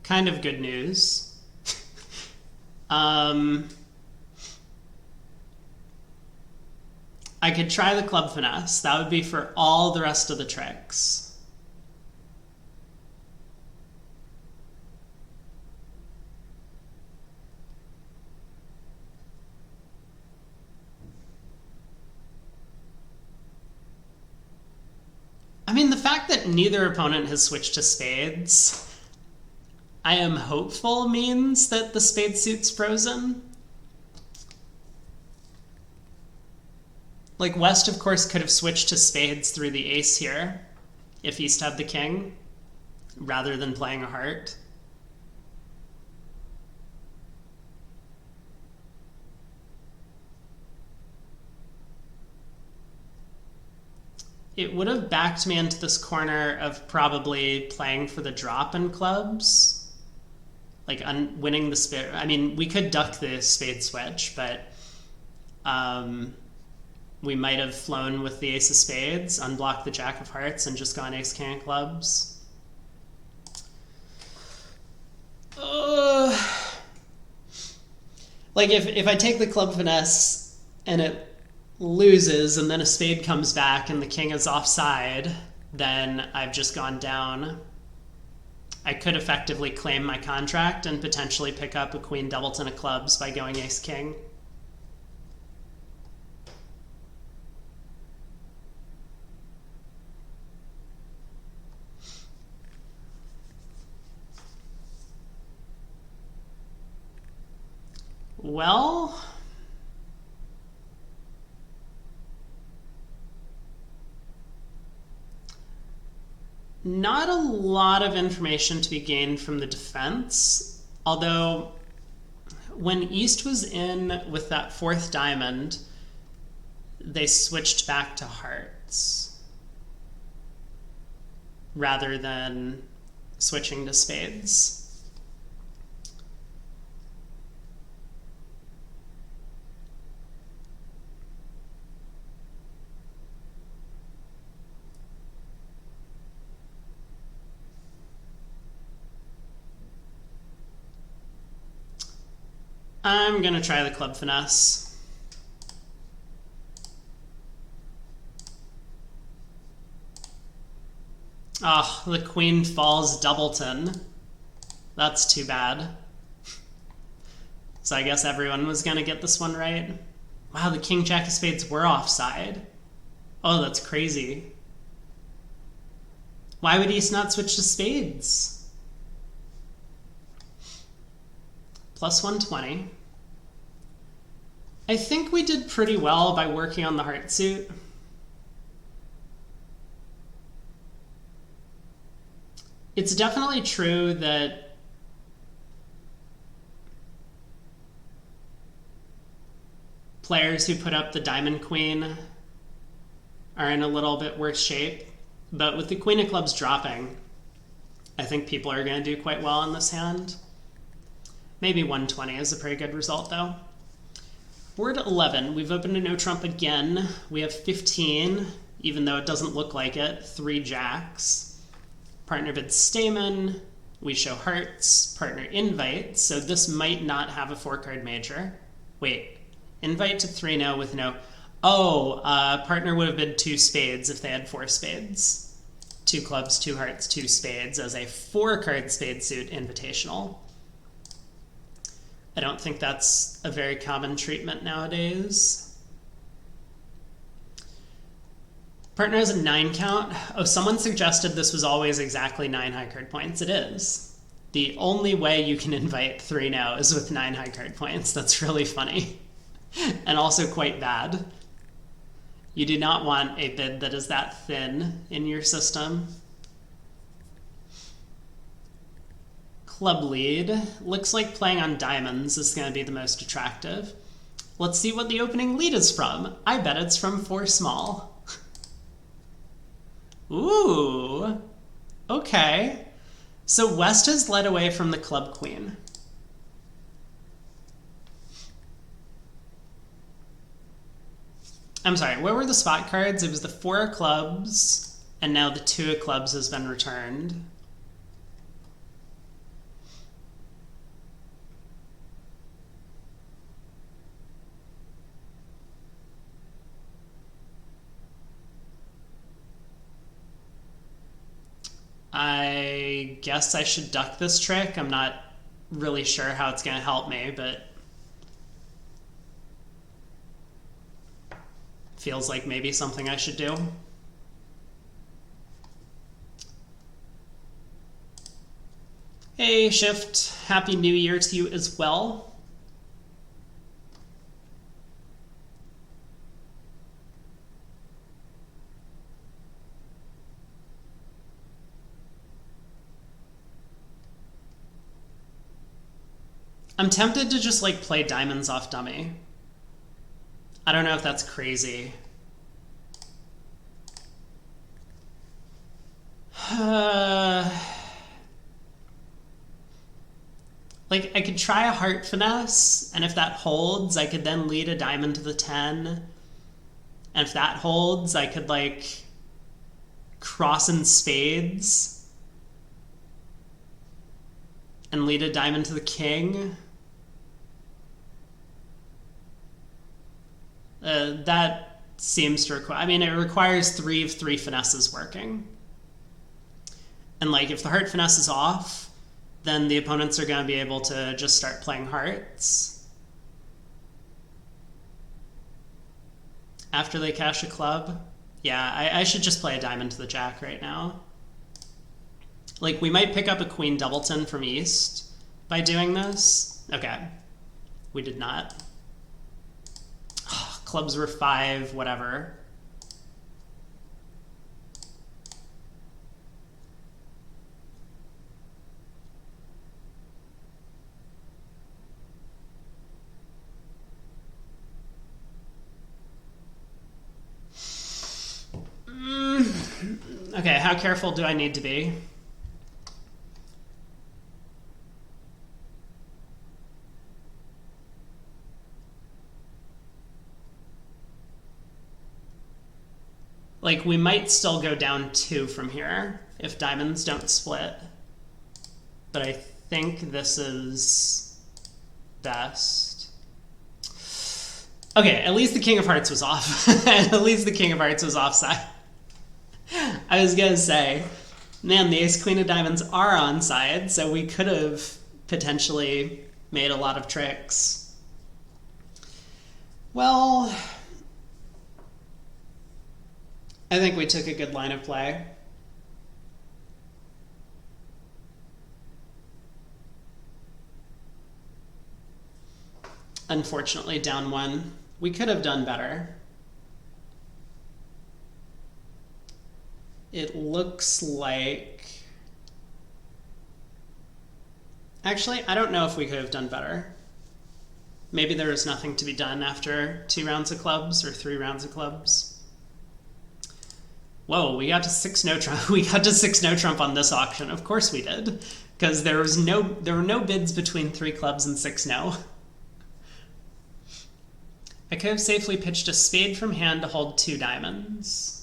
Kind of good news. I could try the club finesse. That would be for all the rest of the tricks. I mean, the fact that neither opponent has switched to spades, I am hopeful means that the spade suit's frozen. Like, West, of course, could have switched to spades through the ace here if East had the king, rather than playing a heart. It would have backed me into this corner of probably playing for the drop in clubs. Like, winning the spade. I mean, we could duck the spade switch, but we might have flown with the ace of spades, unblocked the jack of hearts, and just gone ace king of clubs. Like, if I take the club finesse and it loses and then a spade comes back and the king is offside, then I've just gone down. I could effectively claim my contract and potentially pick up a queen doubleton of clubs by going ace king. Well, not a lot of information to be gained from the defense, although when East was in with that fourth diamond, they switched back to hearts rather than switching to spades. I'm gonna try the club finesse. Oh, the queen falls doubleton. That's too bad. So I guess everyone was gonna get this one right. Wow, the king jack of spades were offside. Oh, that's crazy. Why would East not switch to spades? Plus 120. I think we did pretty well by working on the heart suit. It's definitely true that players who put up the diamond queen are in a little bit worse shape, but with the queen of clubs dropping, I think people are going to do quite well in this hand. Maybe 120 is a pretty good result, though. Board 11, we've opened a no trump again. We have 15, even though it doesn't look like it. 3 jacks. Partner bids Stamen. We show hearts. Partner invites. So this might not have a 4-card major. Wait, invite to 3-0 with no. Oh, partner would have bid 2 spades if they had 4 spades. 2 clubs, 2 hearts, 2 spades as a 4-card spade suit invitational. I don't think that's a very common treatment nowadays. Partner has a 9 count. Oh, someone suggested this was always exactly 9 high card points. It is. The only way you can invite 3-0 is with 9 high card points. That's really funny. And also quite bad. You do not want a bid that is that thin in your system. Club lead. Looks like playing on diamonds is going to be the most attractive. Let's see what the opening lead is from. I bet it's from 4 small. Ooh. Okay. So West has led away from the club queen. I'm sorry, what were the spot cards? It was the 4 of clubs, and now the 2 of clubs has been returned. I guess I should duck this trick. I'm not really sure how it's going to help me, but feels like maybe something I should do. Hey, Shift. Happy New Year to you as well. I'm tempted to just like play diamonds off dummy. I don't know if that's crazy. Like, I could try a heart finesse, and if that holds, I could then lead a diamond to the 10. And if that holds, I could, like, cross in spades and lead a diamond to the king. That seems to require... I mean, it requires 3 of 3 finesses working. And, like, if the heart finesse is off, then the opponents are going to be able to just start playing hearts. After they cash a club. Yeah, I should just play a diamond to the jack right now. Like, we might pick up a queen doubleton from East by doing this. Okay. We did not. Clubs were 5, whatever. Okay, how careful do I need to be? Like, we might still go down 2 from here if diamonds don't split. But I think this is best. Okay, at least the King of Hearts was off. At least the King of Hearts was offside. I was gonna say, man, the Ace Queen of Diamonds are onside, so we could have potentially made a lot of tricks. Well, I think we took a good line of play. Unfortunately, down 1. We could have done better. It looks like... Actually, I don't know if we could have done better. Maybe there was nothing to be done after 2 rounds of clubs or 3 rounds of clubs. Whoa, we got to 6 no trump. We got to 6 no trump on this auction. Of course we did, because there were no bids between 3 clubs and 6 no. I could have safely pitched a spade from hand to hold 2 diamonds.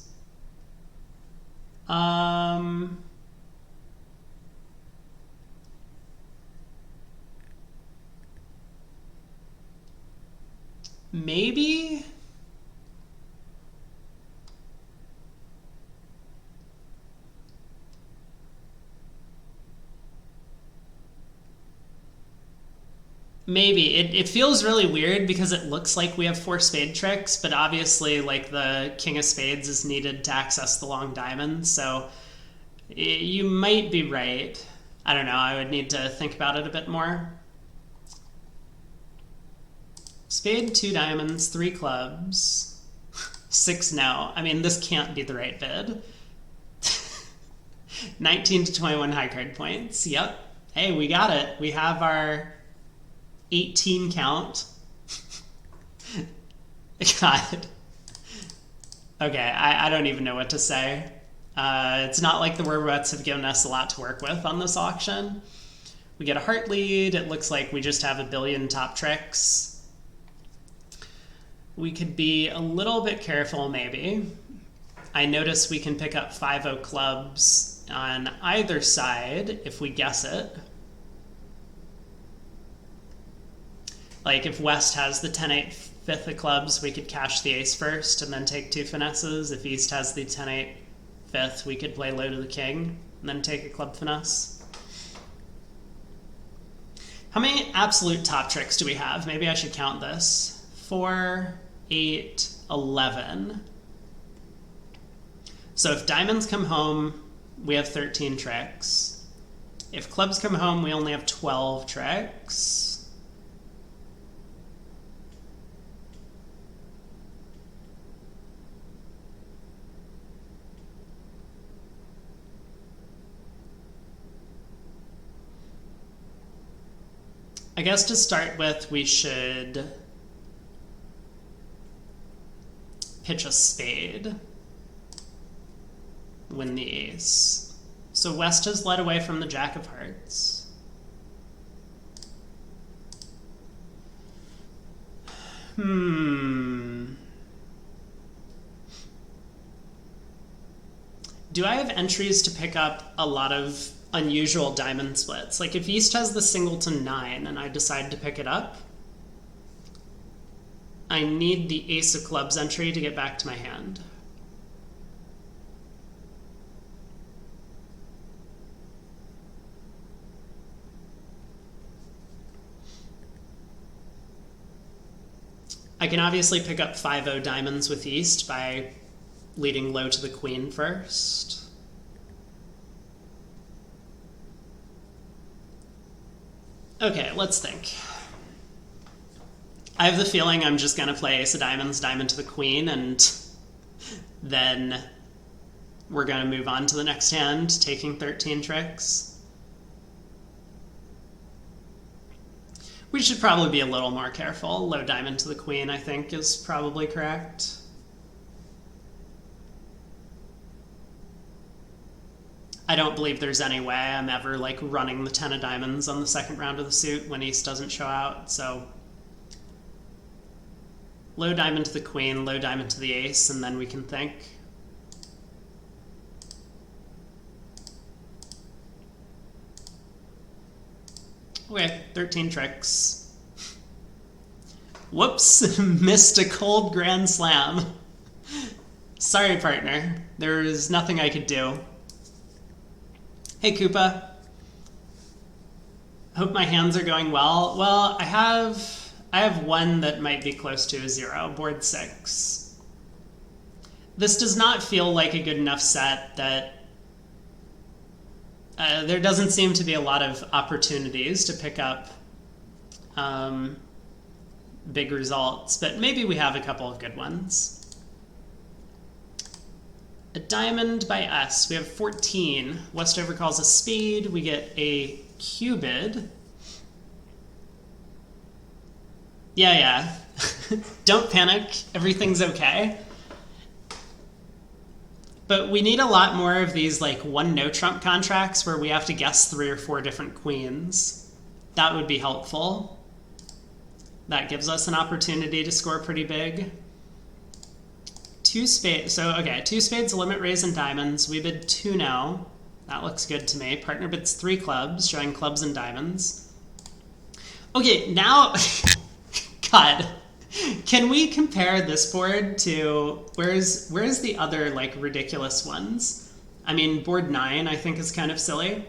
Maybe? Maybe. It feels really weird because it looks like we have 4 spade tricks, but obviously like the King of Spades is needed to access the long diamond, so you might be right. I don't know, I would need to think about it a bit more. Spade, 2 diamonds, 3 clubs, 6 no. I mean, this can't be the right bid. 19 to 21 high card points. Yep. Hey, we got it. We have our 18 count. God. Okay, I don't even know what to say. It's not like the Werbets have given us a lot to work with on this auction. We get a heart lead. It looks like we just have a billion top tricks. We could be a little bit careful, maybe. I notice we can pick up 5-0 clubs on either side if we guess it. Like if West has the 10-8 5th of clubs, we could cash the ace first and then take 2 finesses. If East has the 10-8 5th, we could play low to the king and then take a club finesse. How many absolute top tricks do we have? Maybe I should count this. 4, 8, 11. So if diamonds come home, we have 13 tricks. If clubs come home, we only have 12 tricks. I guess to start with, we should pitch a spade, win the ace. So West has led away from the Jack of Hearts. Do I have entries to pick up a lot of unusual diamond splits? Like if East has the singleton 9 and I decide to pick it up, I need the ace of clubs entry to get back to my hand. I can obviously pick up 5-0 diamonds with East by leading low to the queen first. Okay, let's think. I have the feeling I'm just going to play ace of diamonds, diamond to the queen, and then we're going to move on to the next hand, taking 13 tricks. We should probably be a little more careful. Low diamond to the queen, I think, is probably correct. I don't believe there's any way I'm ever like running the 10 of diamonds on the second round of the suit when ace doesn't show out, so low diamond to the queen, low diamond to the ace, and then we can think. Okay, 13 tricks. Whoops, missed a cold grand slam. Sorry, partner. There was nothing I could do. Hey, Koopa. Hope my hands are going well. Well, I have one that might be close to a 0, board 6. This does not feel like a good enough set that there doesn't seem to be a lot of opportunities to pick up big results, but maybe we have a couple of good ones. A diamond by us. We have 14. Westover calls a spade. We get a cubid. Yeah. Don't panic. Everything's okay. But we need a lot more of these like one no trump contracts where we have to guess 3 or 4 different queens. That would be helpful. That gives us an opportunity to score pretty big. 2 spades. So, okay, 2 spades, limit raise, and diamonds. We bid 2 no. That looks good to me. Partner bids 3 clubs, showing clubs and diamonds. Okay, now, God, can we compare this board to where's the other like ridiculous ones? I mean, board 9 I think is kind of silly,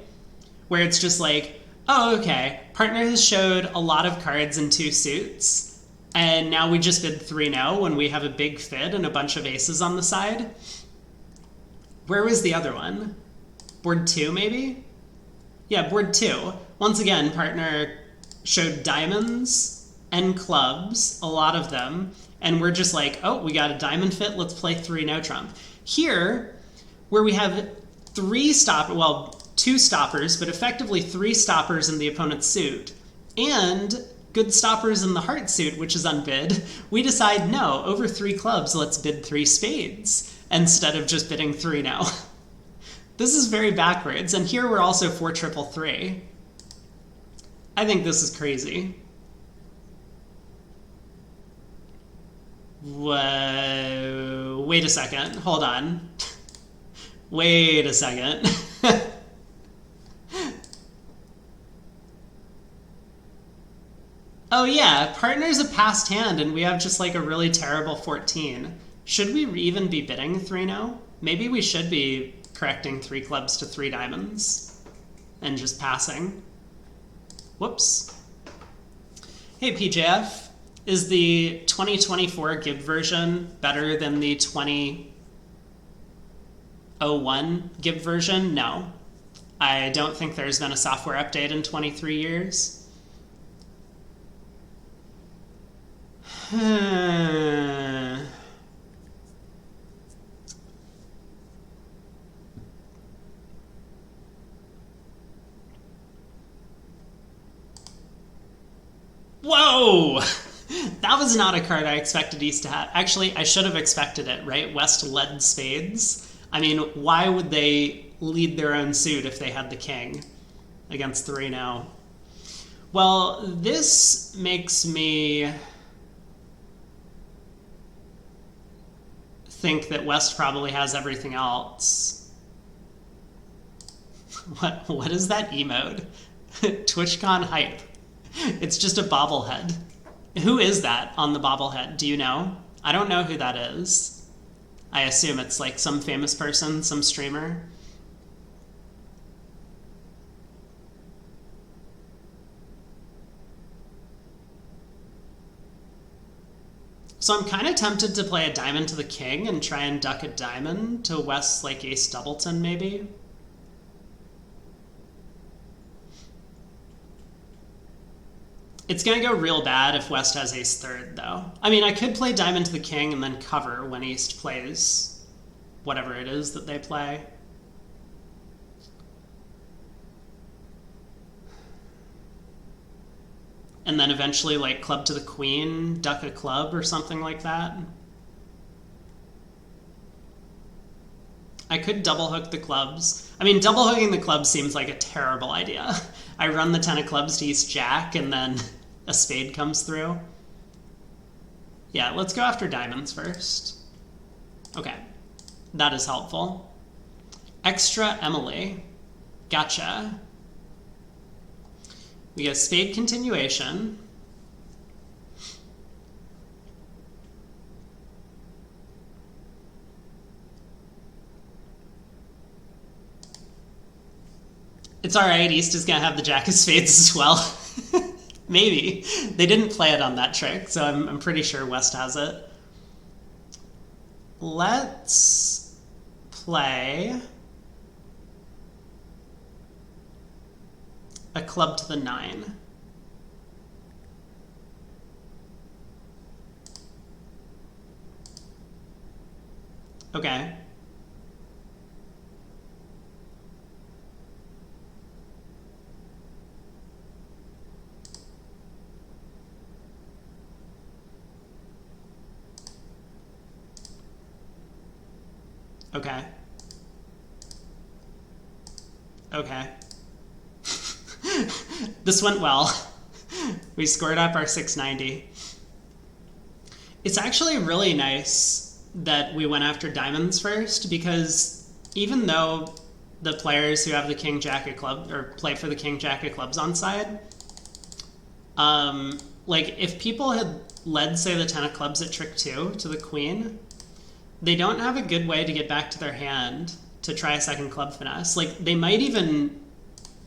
where it's just like, oh, okay, partner has showed a lot of cards in 2 suits. And now we just bid 3 no when we have a big fid and a bunch of aces on the side. Where was the other one? Board 2, maybe? Yeah, board 2. Once again, partner showed diamonds and clubs, a lot of them, and we're just like, oh, we got a diamond fit, let's play 3 no trump. Here, where we have 2 stoppers, but effectively 3 stoppers in the opponent's suit, and good stoppers in the heart suit, which is unbid, we decide, no, over 3 clubs, let's bid 3 spades, instead of just bidding 3 no. This is very backwards, and here we're also 4 triple 3. I think this is crazy. Whoa, wait a second, hold on. Wait a second. Oh yeah, partner's a passed hand and we have just like a really terrible 14. Should we even be bidding 3 no? Maybe we should be correcting 3 clubs to 3 diamonds and just passing. Whoops. Hey PJF, is the 2024 GIB version better than the 2001 GIB version? No. I don't think there's been a software update in 23 years. Whoa! That was not a card I expected East to have. Actually, I should have expected it, right? West led spades. I mean, why would they lead their own suit if they had the king against 3 now? Well, this makes me think that West probably has everything else. What is that emote? TwitchCon hype. It's just a bobblehead. Who is that on the bobblehead? Do you know? I don't know who that is. I assume it's like some famous person, some streamer. So I'm kind of tempted to play a diamond to the king and try and duck a diamond to West's like ace doubleton maybe. It's going to go real bad if West has ace third, though. I mean, I could play diamond to the king and then cover when East plays whatever it is that they play. And then eventually, like, club to the queen, duck a club or something like that. I could double hook the clubs. I mean, double hooking the clubs seems like a terrible idea. I run the 10 of clubs to East Jack, and then a spade comes through. Yeah, let's go after diamonds first. Okay, that is helpful. Extra Emily. Gotcha. We get spade continuation. It's all right. East is going to have the jack of spades as well. Maybe. They didn't play it on that trick, so I'm pretty sure West has it. Let's play a club to the 9. Okay. Okay. Okay. This went well. We scored up our 690. It's actually really nice that we went after diamonds first, because even though the players who have the king jack of clubs or play for the king jack of clubs on side, like if people had led, say, the 10 of clubs at trick 2 to the queen, they don't have a good way to get back to their hand to try a second club finesse. Like, they might even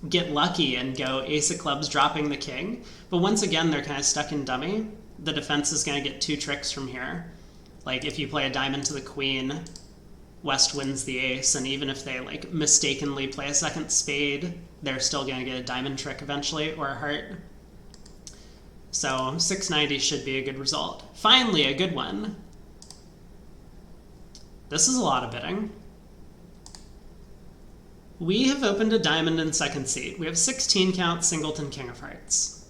get lucky and go ace of clubs dropping the king, but once again, they're kind of stuck in dummy. The defense is going to get 2 tricks from here. Like, if you play a diamond to the queen, West wins the ace, and even if they, like, mistakenly play a second spade, they're still going to get a diamond trick eventually, or a heart. So 690 should be a good result. Finally, a good one. This is a lot of bidding. We have opened a diamond in second seat. We have 16 count, singleton, king of hearts.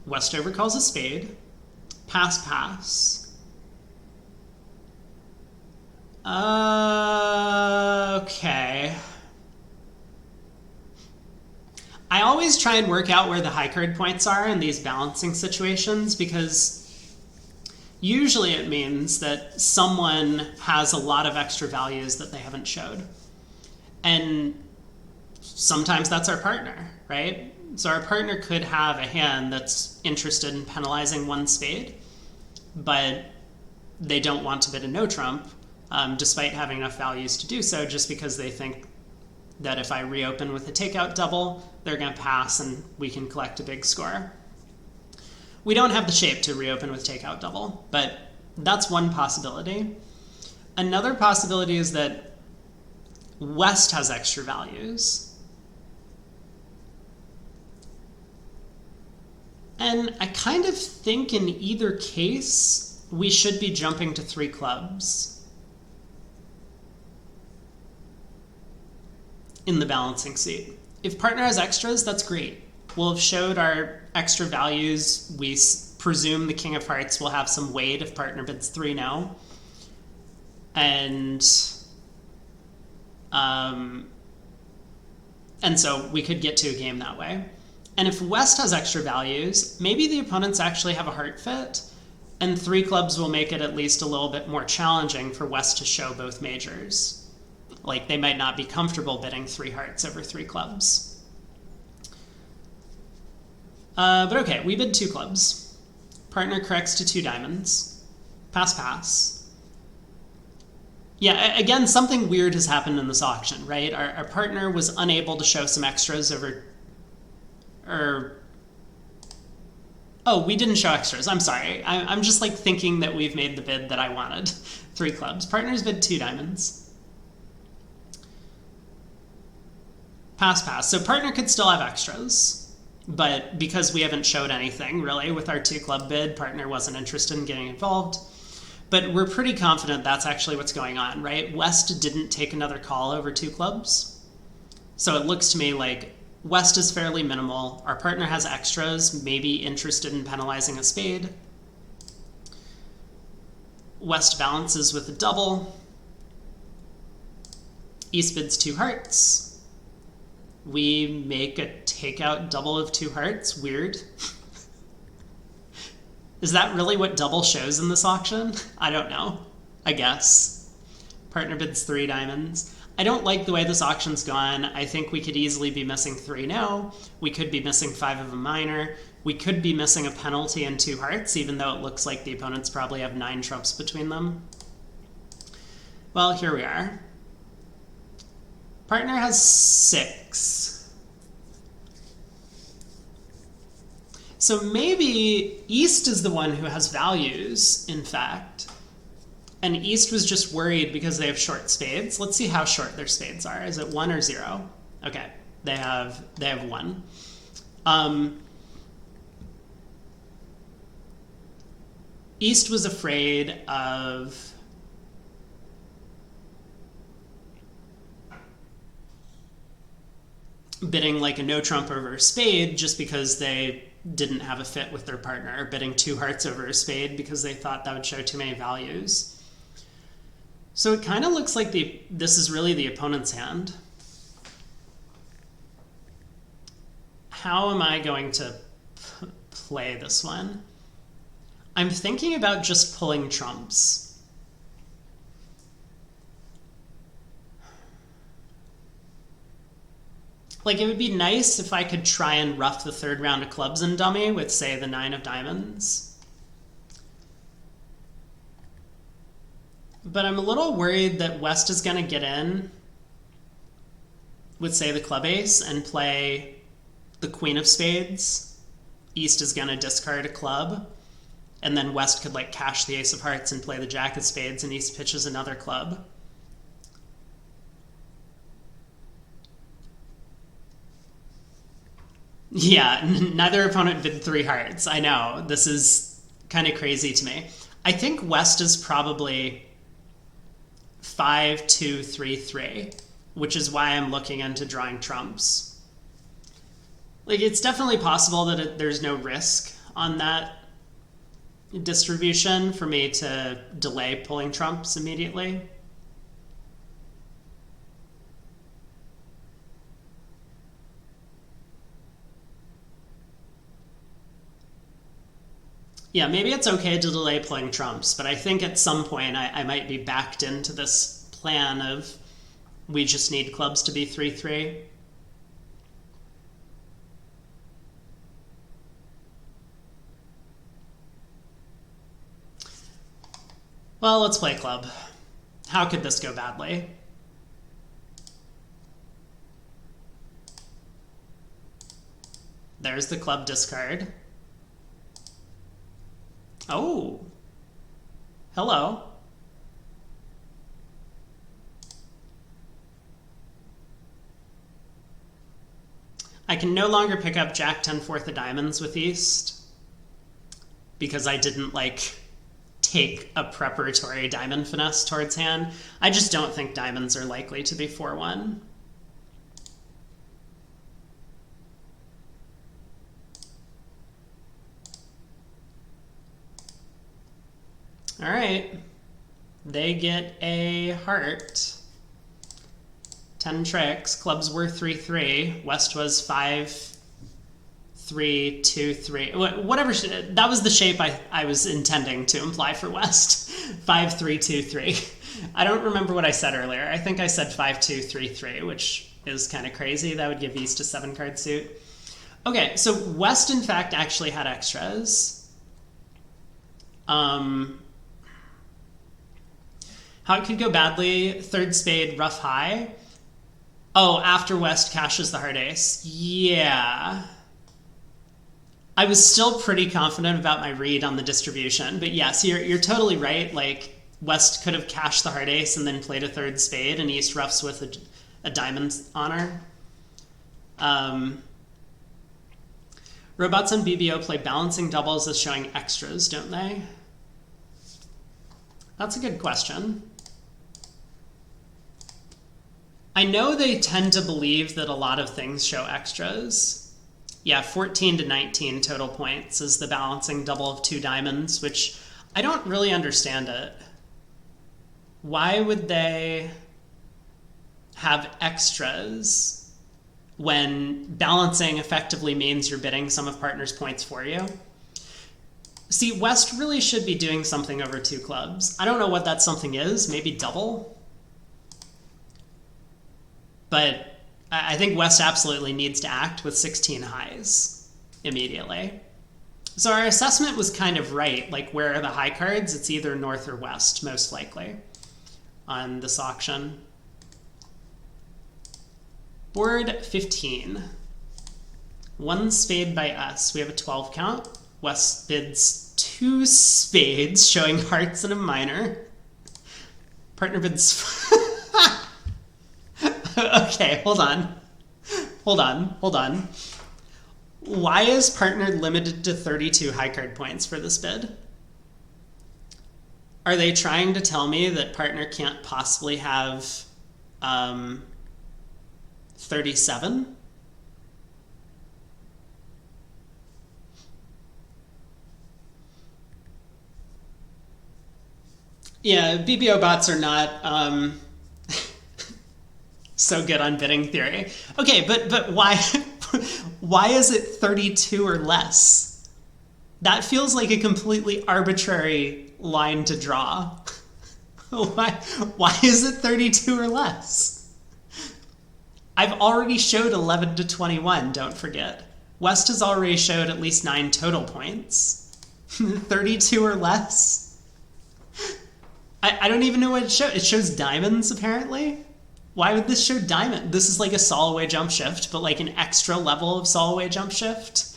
Westover calls a spade. Pass, pass. Okay. I always try and work out where the high card points are in these balancing situations, because usually it means that someone has a lot of extra values that they haven't showed. And sometimes that's our partner, right? So our partner could have a hand that's interested in penalizing one spade, but they don't want to bid a no trump, despite having enough values to do so, just because they think that if I reopen with a takeout double, they're going to pass and we can collect a big score. We don't have the shape to reopen with takeout double, but that's one possibility. Another possibility is that West has extra values. And I kind of think in either case, we should be jumping to 3 clubs in the balancing seat. If partner has extras, that's great. We'll have showed our extra values. We presume the king of hearts will have some weight if partner bids 3 now. And so we could get to a game that way. And if West has extra values, maybe the opponents actually have a heart fit, and 3 clubs will make it at least a little bit more challenging for West to show both majors. Like, they might not be comfortable bidding 3 hearts over 3 clubs. But okay, we bid 2 clubs. Partner corrects to 2 diamonds. Pass, pass. Yeah, again, something weird has happened in this auction, right? Our partner was unable to show some extras over... Oh, we didn't show extras. I'm sorry. I'm just like thinking that we've made the bid that I wanted. 3 clubs. Partners bid 2 diamonds. Pass, pass. So partner could still have extras. But because we haven't showed anything really with our 2-club bid, partner wasn't interested in getting involved. But we're pretty confident that's actually what's going on, right? West didn't take another call over 2 clubs. So it looks to me like West is fairly minimal. Our partner has extras, maybe interested in penalizing a spade. West balances with a double. East bids 2 hearts. We make a takeout double of 2 hearts. Weird. Is that really what double shows in this auction? I don't know. I guess. Partner bids 3 diamonds. I don't like the way this auction's gone. I think we could easily be missing 3 now. We could be missing 5 of a minor. We could be missing a penalty and 2 hearts, even though it looks like the opponents probably have 9 trumps between them. Well, here we are. Partner has 6. So maybe East is the one who has values, in fact. And East was just worried because they have short spades. Let's see how short their spades are. Is it 1 or 0? Okay, they have 1. East was afraid of bidding like a no trump over a spade just because they didn't have a fit with their partner, bidding 2 hearts over a spade because they thought that would show too many values. So it kind of looks like this is really the opponent's hand. How am I going to play this one? I'm thinking about just pulling trumps. Like, it would be nice if I could try and rough the 3rd round of clubs in dummy with, say, the 9 of diamonds. But I'm a little worried that West is going to get in with, say, the club ace and play the queen of spades. East is going to discard a club. And then West could, like, cash the ace of hearts and play the jack of spades, and East pitches another club. Yeah, neither opponent bid 3 hearts. I know, this is kind of crazy to me. I think West is probably 5, 2, 3, 3, which is why I'm looking into drawing trumps. Like, it's definitely possible that there's no risk on that distribution for me to delay pulling trumps immediately. Yeah, maybe it's okay to delay playing trumps, but I think at some point I might be backed into this plan of we just need clubs to be 3-3. Well, let's play club. How could this go badly? There's the club discard. Oh, hello. I can no longer pick up Jack 10 4th of diamonds with East because I didn't, like, take a preparatory diamond finesse towards hand. I just don't think diamonds are likely to be 4-1. All right, they get a heart. 10 tricks. Clubs were 3-3. West was 5-3, 2-3. Whatever. That was the shape I was intending to imply for West. 5-3, 2-3. I don't remember what I said earlier. I think I said 5-2, 3-3, which is kind of crazy. That would give East a 7-card suit. Okay, so West, in fact, actually had extras. How it could go badly, 3rd spade, rough high. Oh, after West cashes the heart ace. Yeah. I was still pretty confident about my read on the distribution, but yes, you're totally right. Like, West could have cashed the heart ace and then played a 3rd spade, and East roughs with a diamond honor. Robots on BBO play balancing doubles as showing extras, don't they? That's a good question. I know they tend to believe that a lot of things show extras. Yeah, 14 to 19 total points is the balancing double of 2 diamonds, which I don't really understand it. Why would they have extras when balancing effectively means you're bidding some of partner's points for you? See, West really should be doing something over 2 clubs. I don't know what that something is, maybe double? But I think West absolutely needs to act with 16 highs immediately. So our assessment was kind of right. Like, where are the high cards? It's either north or west, most likely, on this auction. Board 15. 1 spade by us. We have a 12 count. West bids 2 spades, showing hearts and a minor. Partner bids... Okay, hold on. Why is partner limited to 32 high card points for this bid? Are they trying to tell me that partner can't possibly have 37? Yeah, BBO bots are not so good on bidding theory. Okay, but why why is it 32 or less? That feels like a completely arbitrary line to draw. Why is it 32 or less? I've already showed 11 to 21, don't forget. West has already showed at least 9 total points. 32 or less? I don't even know what it shows. It shows diamonds, apparently. Why would this show diamond? This is like a Soloway jump shift, but like an extra level of Soloway jump shift.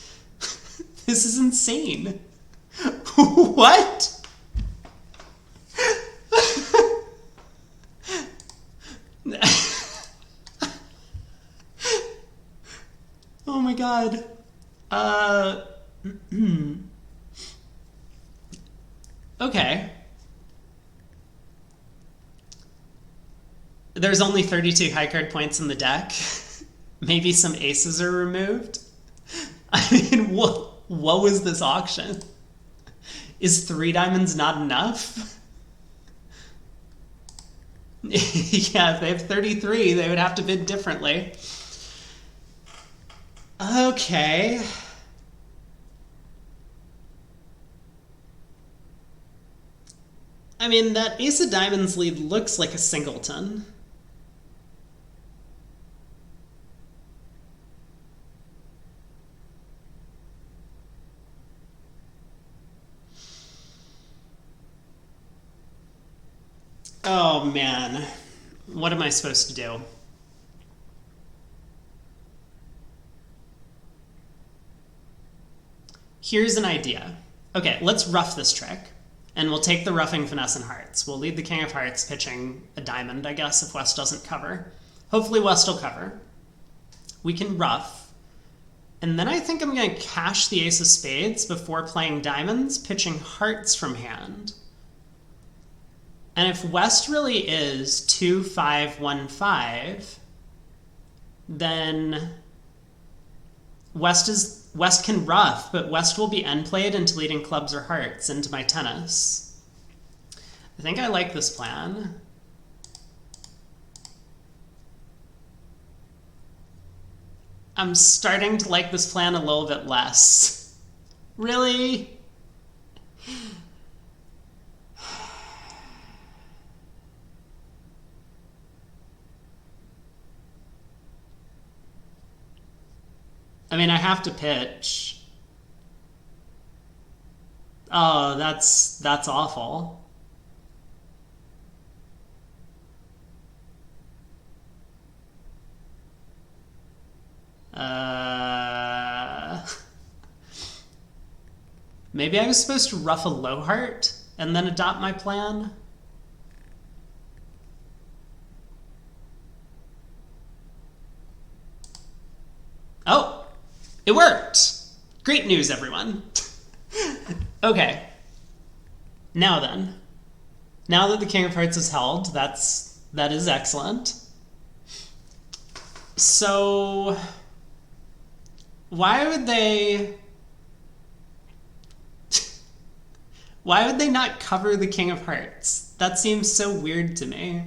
This is insane. What? Oh my god. Okay. There's only 32 high card points in the deck. Maybe some aces are removed. I mean, what was this auction? Is 3 diamonds not enough? Yeah, if they have 33, they would have to bid differently. Okay. I mean, that ace of diamonds lead looks like a singleton. Oh man, what am I supposed to do? Here's an idea. Okay, let's rough this trick, and we'll take the roughing finesse and hearts. We'll lead the king of hearts pitching a diamond, I guess, if West doesn't cover. Hopefully West will cover. We can rough, and then I think I'm going to cash the ace of spades before playing diamonds, pitching hearts from hand. And if West really is 2-5-1-5, then West can rough, but West will be end played into leading clubs or hearts into my tennis. I think I like this plan. I'm starting to like this plan a little bit less. Really? I mean, I have to pitch. Oh, that's awful. Maybe I was supposed to rough a low heart and then adopt my plan. Oh, it worked. Great news, everyone. Okay. Now then. Now that the King of Hearts is held, that is excellent. So why would they not cover the King of Hearts? That seems so weird to me.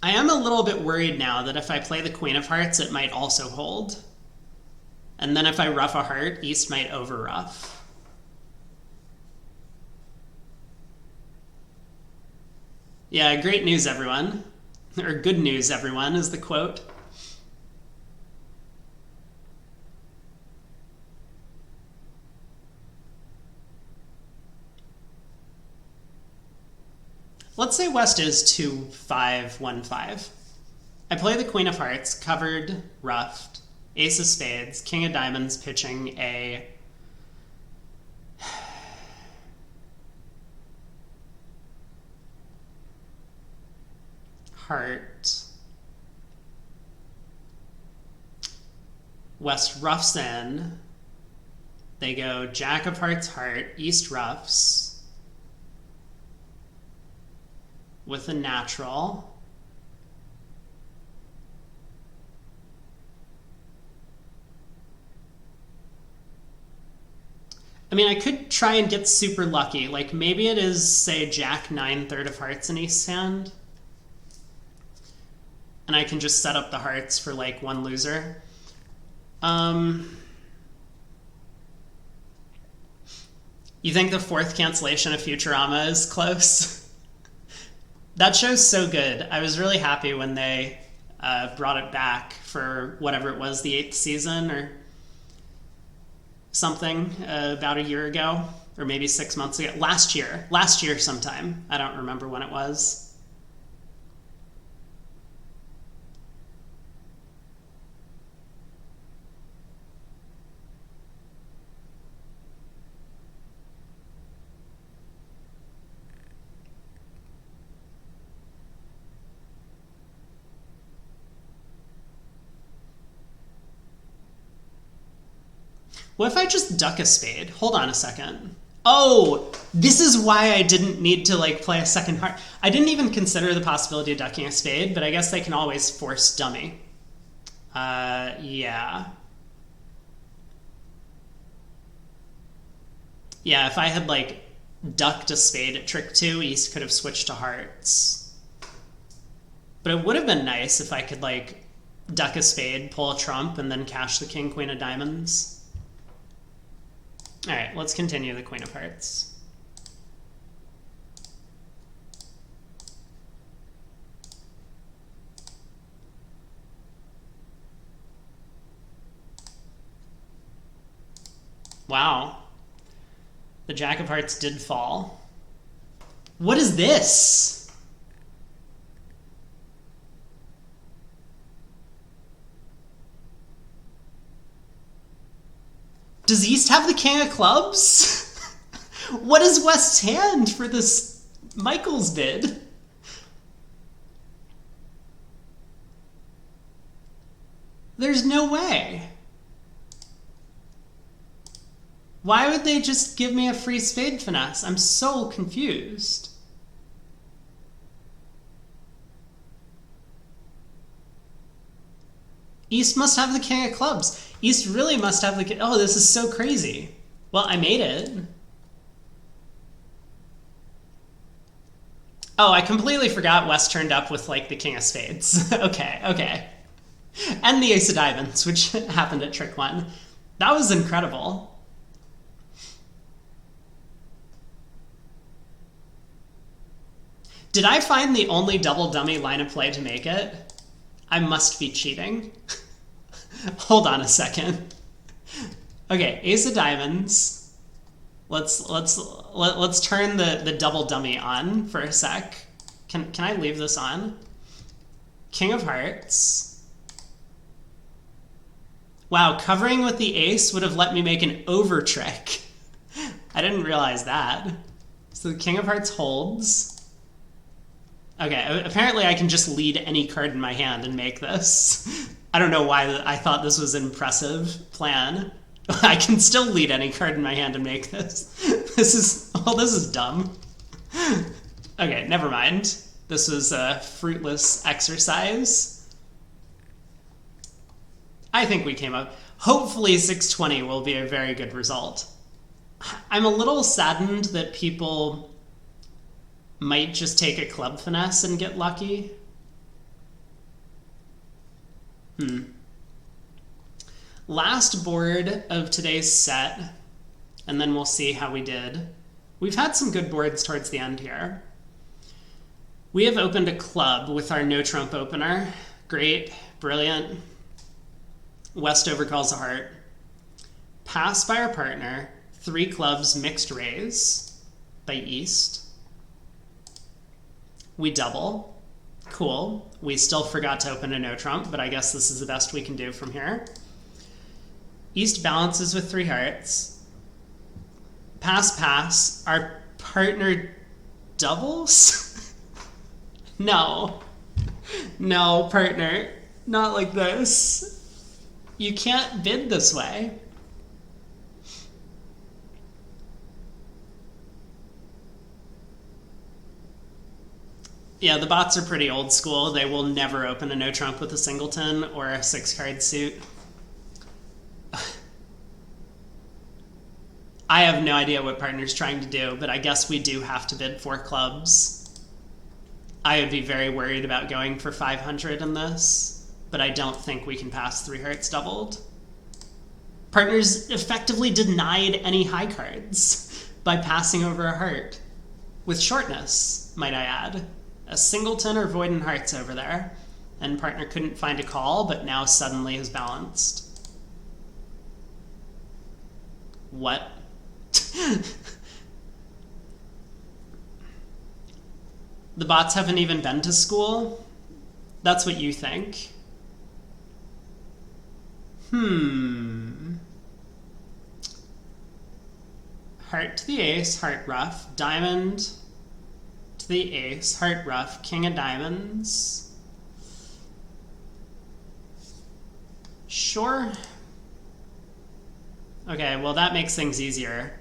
I am a little bit worried now that if I play the Queen of Hearts, it might also hold. And then if I ruff a heart, East might over-ruff. Yeah, great news, everyone. Or good news, everyone, is the quote. Let's say West is 2-5-1-5. I play the Queen of Hearts, covered, ruffed, Ace of Spades, King of Diamonds pitching a heart. West ruffs in. They go Jack of Hearts, heart, East ruffs with a natural. I mean, I could try and get super lucky. Like, maybe it is, say, Jack 9 third of hearts in East's hand. And I can just set up the hearts for, like, one loser. You think the fourth cancellation of Futurama is close? That show's so good. I was really happy when they brought it back for whatever it was, the 8th season or something, about a year ago, or maybe 6 months ago. Last year sometime. I don't remember when it was. What if I just duck a spade? Hold on a second. Oh, this is why I didn't need to like play a second heart. I didn't even consider the possibility of ducking a spade, but I guess they can always force dummy. Yeah. Yeah, if I had like ducked a spade at trick 2, East could have switched to hearts. But it would have been nice if I could like duck a spade, pull a trump, and then cash the king, queen of diamonds. All right, let's continue the Queen of Hearts. Wow. The Jack of Hearts did fall. What is this? Does East have the King of Clubs? What is West's hand for this Michael's bid? There's no way. Why would they just give me a free spade finesse? I'm so confused. East must have the King of Clubs. East really must have the... Oh, this is so crazy. Well, I made it. Oh, I completely forgot West turned up with, like, the King of Spades. Okay. And the Ace of Diamonds, which happened at trick 1. That was incredible. Did I find the only double dummy line of play to make it? I must be cheating. Hold on a second. Okay, Ace of Diamonds. Let's turn the double dummy on for a sec. Can I leave this on? King of Hearts. Wow, covering with the ace would have let me make an over trick. I didn't realize that. So the King of Hearts holds. Okay, apparently I can just lead any card in my hand and make this. I don't know why I thought this was an impressive plan. I can still lead any card in my hand and make this. This is dumb. Okay, never mind. This was a fruitless exercise. I think we came up. Hopefully 620 will be a very good result. I'm a little saddened that people might just take a club finesse and get lucky. Last board of today's set, and then we'll see how we did. We've had some good boards towards the end here. We have opened a club with our no trump opener. Great, brilliant. Westover calls a heart. Passed by our partner. 3 clubs, mixed raise by East. We double. Cool. We still forgot to open a no trump, but I guess this is the best we can do from here. East balances with 3 hearts. Pass, pass. Our partner doubles? No. No, partner. Not like this. You can't bid this way. Yeah, the bots are pretty old school. They will never open a no trump with a singleton or a 6-card suit. I have no idea what partner's trying to do, but I guess we do have to bid 4 clubs. I would be very worried about going for 500 in this, but I don't think we can pass 3 hearts doubled. Partners effectively denied any high cards by passing over a heart. With shortness, might I add. A singleton or void in hearts over there, and partner couldn't find a call, but now suddenly is balanced. What? The bots haven't even been to school? That's what you think? Heart to the ace, heart rough, diamond to the ace, heart rough, king of diamonds. Sure. Okay, well that makes things easier.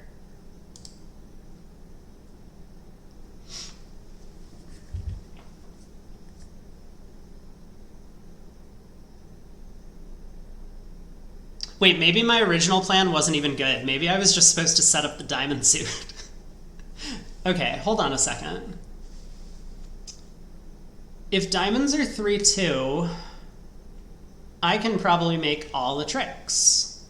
Wait, maybe my original plan wasn't even good. Maybe I was just supposed to set up the diamond suit. Okay, hold on a second. If diamonds are 3-2, I can probably make all the tricks.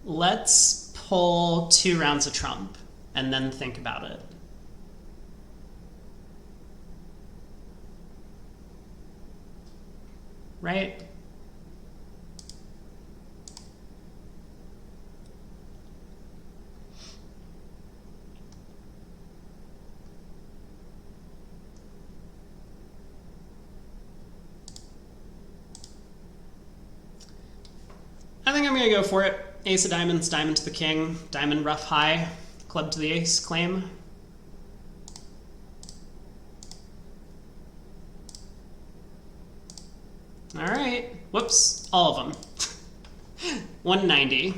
Let's pull 2 rounds of trump and then think about it. Right? I think I'm gonna go for it. Ace of diamonds, diamond to the king, diamond rough high, club to the ace, claim. All right, whoops, all of them. 190,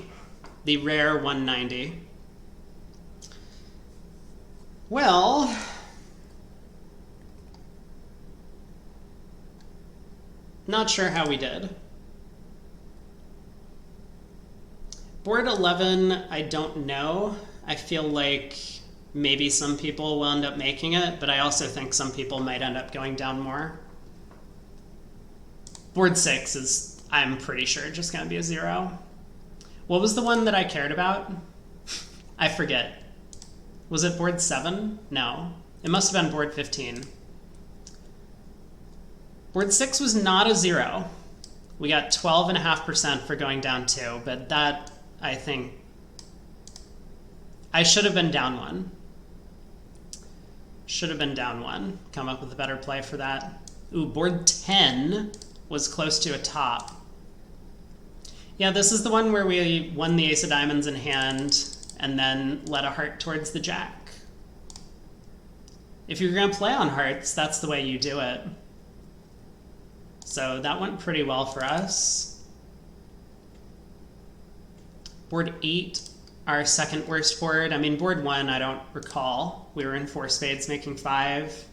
the rare 190. Well, not sure how we did. Board 11, I don't know. I feel like maybe some people will end up making it, but I also think some people might end up going down more. Board 6 is, I'm pretty sure, just gonna be a 0. What was the one that I cared about? I forget. Was it board 7? No. It must have been board 15. Board 6 was not a 0. We got 12.5% for going down 2, but that, I think, I should have been down 1. Should have been down 1. Come up with a better play for that. Ooh, board 10 was close to a top. Yeah, this is the one where we won the ace of diamonds in hand and then led a heart towards the jack. If you're going to play on hearts, that's the way you do it. So that went pretty well for us. Board 8, our second worst board. I mean, board 1, I don't recall. We were in 4 spades making 5.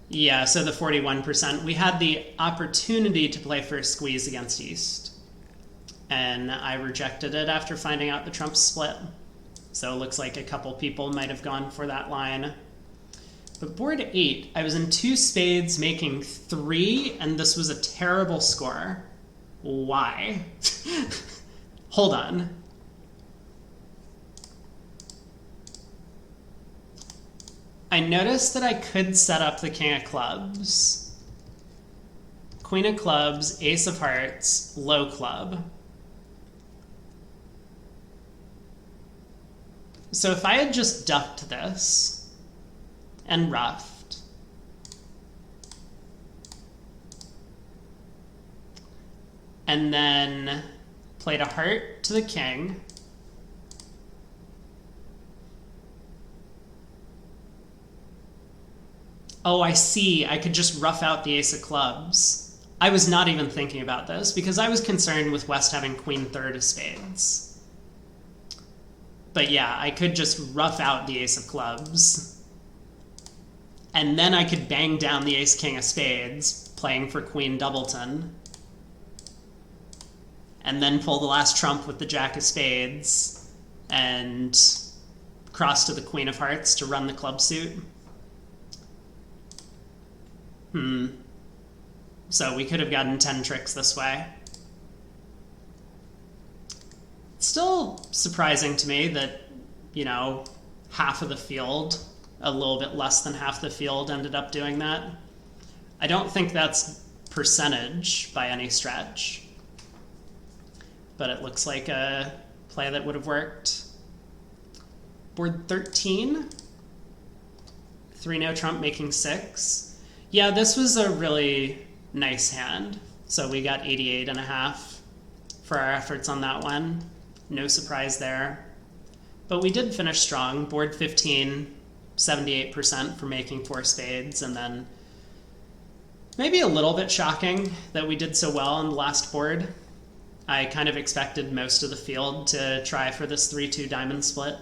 Yeah, so the 41%. We had the opportunity to play first squeeze against East, and I rejected it after finding out the trump split. So it looks like a couple people might have gone for that line. But board 8, I was in 2 spades making 3, and this was a terrible score. Why? Hold on. I noticed that I could set up the king of clubs, queen of clubs, ace of hearts, low club. So if I had just ducked this and roughed, and then played a heart to the king, oh, I see. I could just rough out the ace of clubs. I was not even thinking about this because I was concerned with West having queen third of spades. But yeah, I could just rough out the ace of clubs. And then I could bang down the ace king of spades, playing for queen doubleton. And then pull the last trump with the jack of spades and cross to the queen of hearts to run the club suit. So we could have gotten 10 tricks this way. It's still surprising to me that, you know, half of the field, a little bit less than half the field ended up doing that. I don't think that's percentage by any stretch, but it looks like a play that would have worked. Board 13, 3 no trump making 6. Yeah, this was a really nice hand. So we got 88.5 for our efforts on that one. No surprise there. But we did finish strong. Board 15, 78% for making 4 spades. And then maybe a little bit shocking that we did so well on the last board. I kind of expected most of the field to try for this 3-2 diamond split.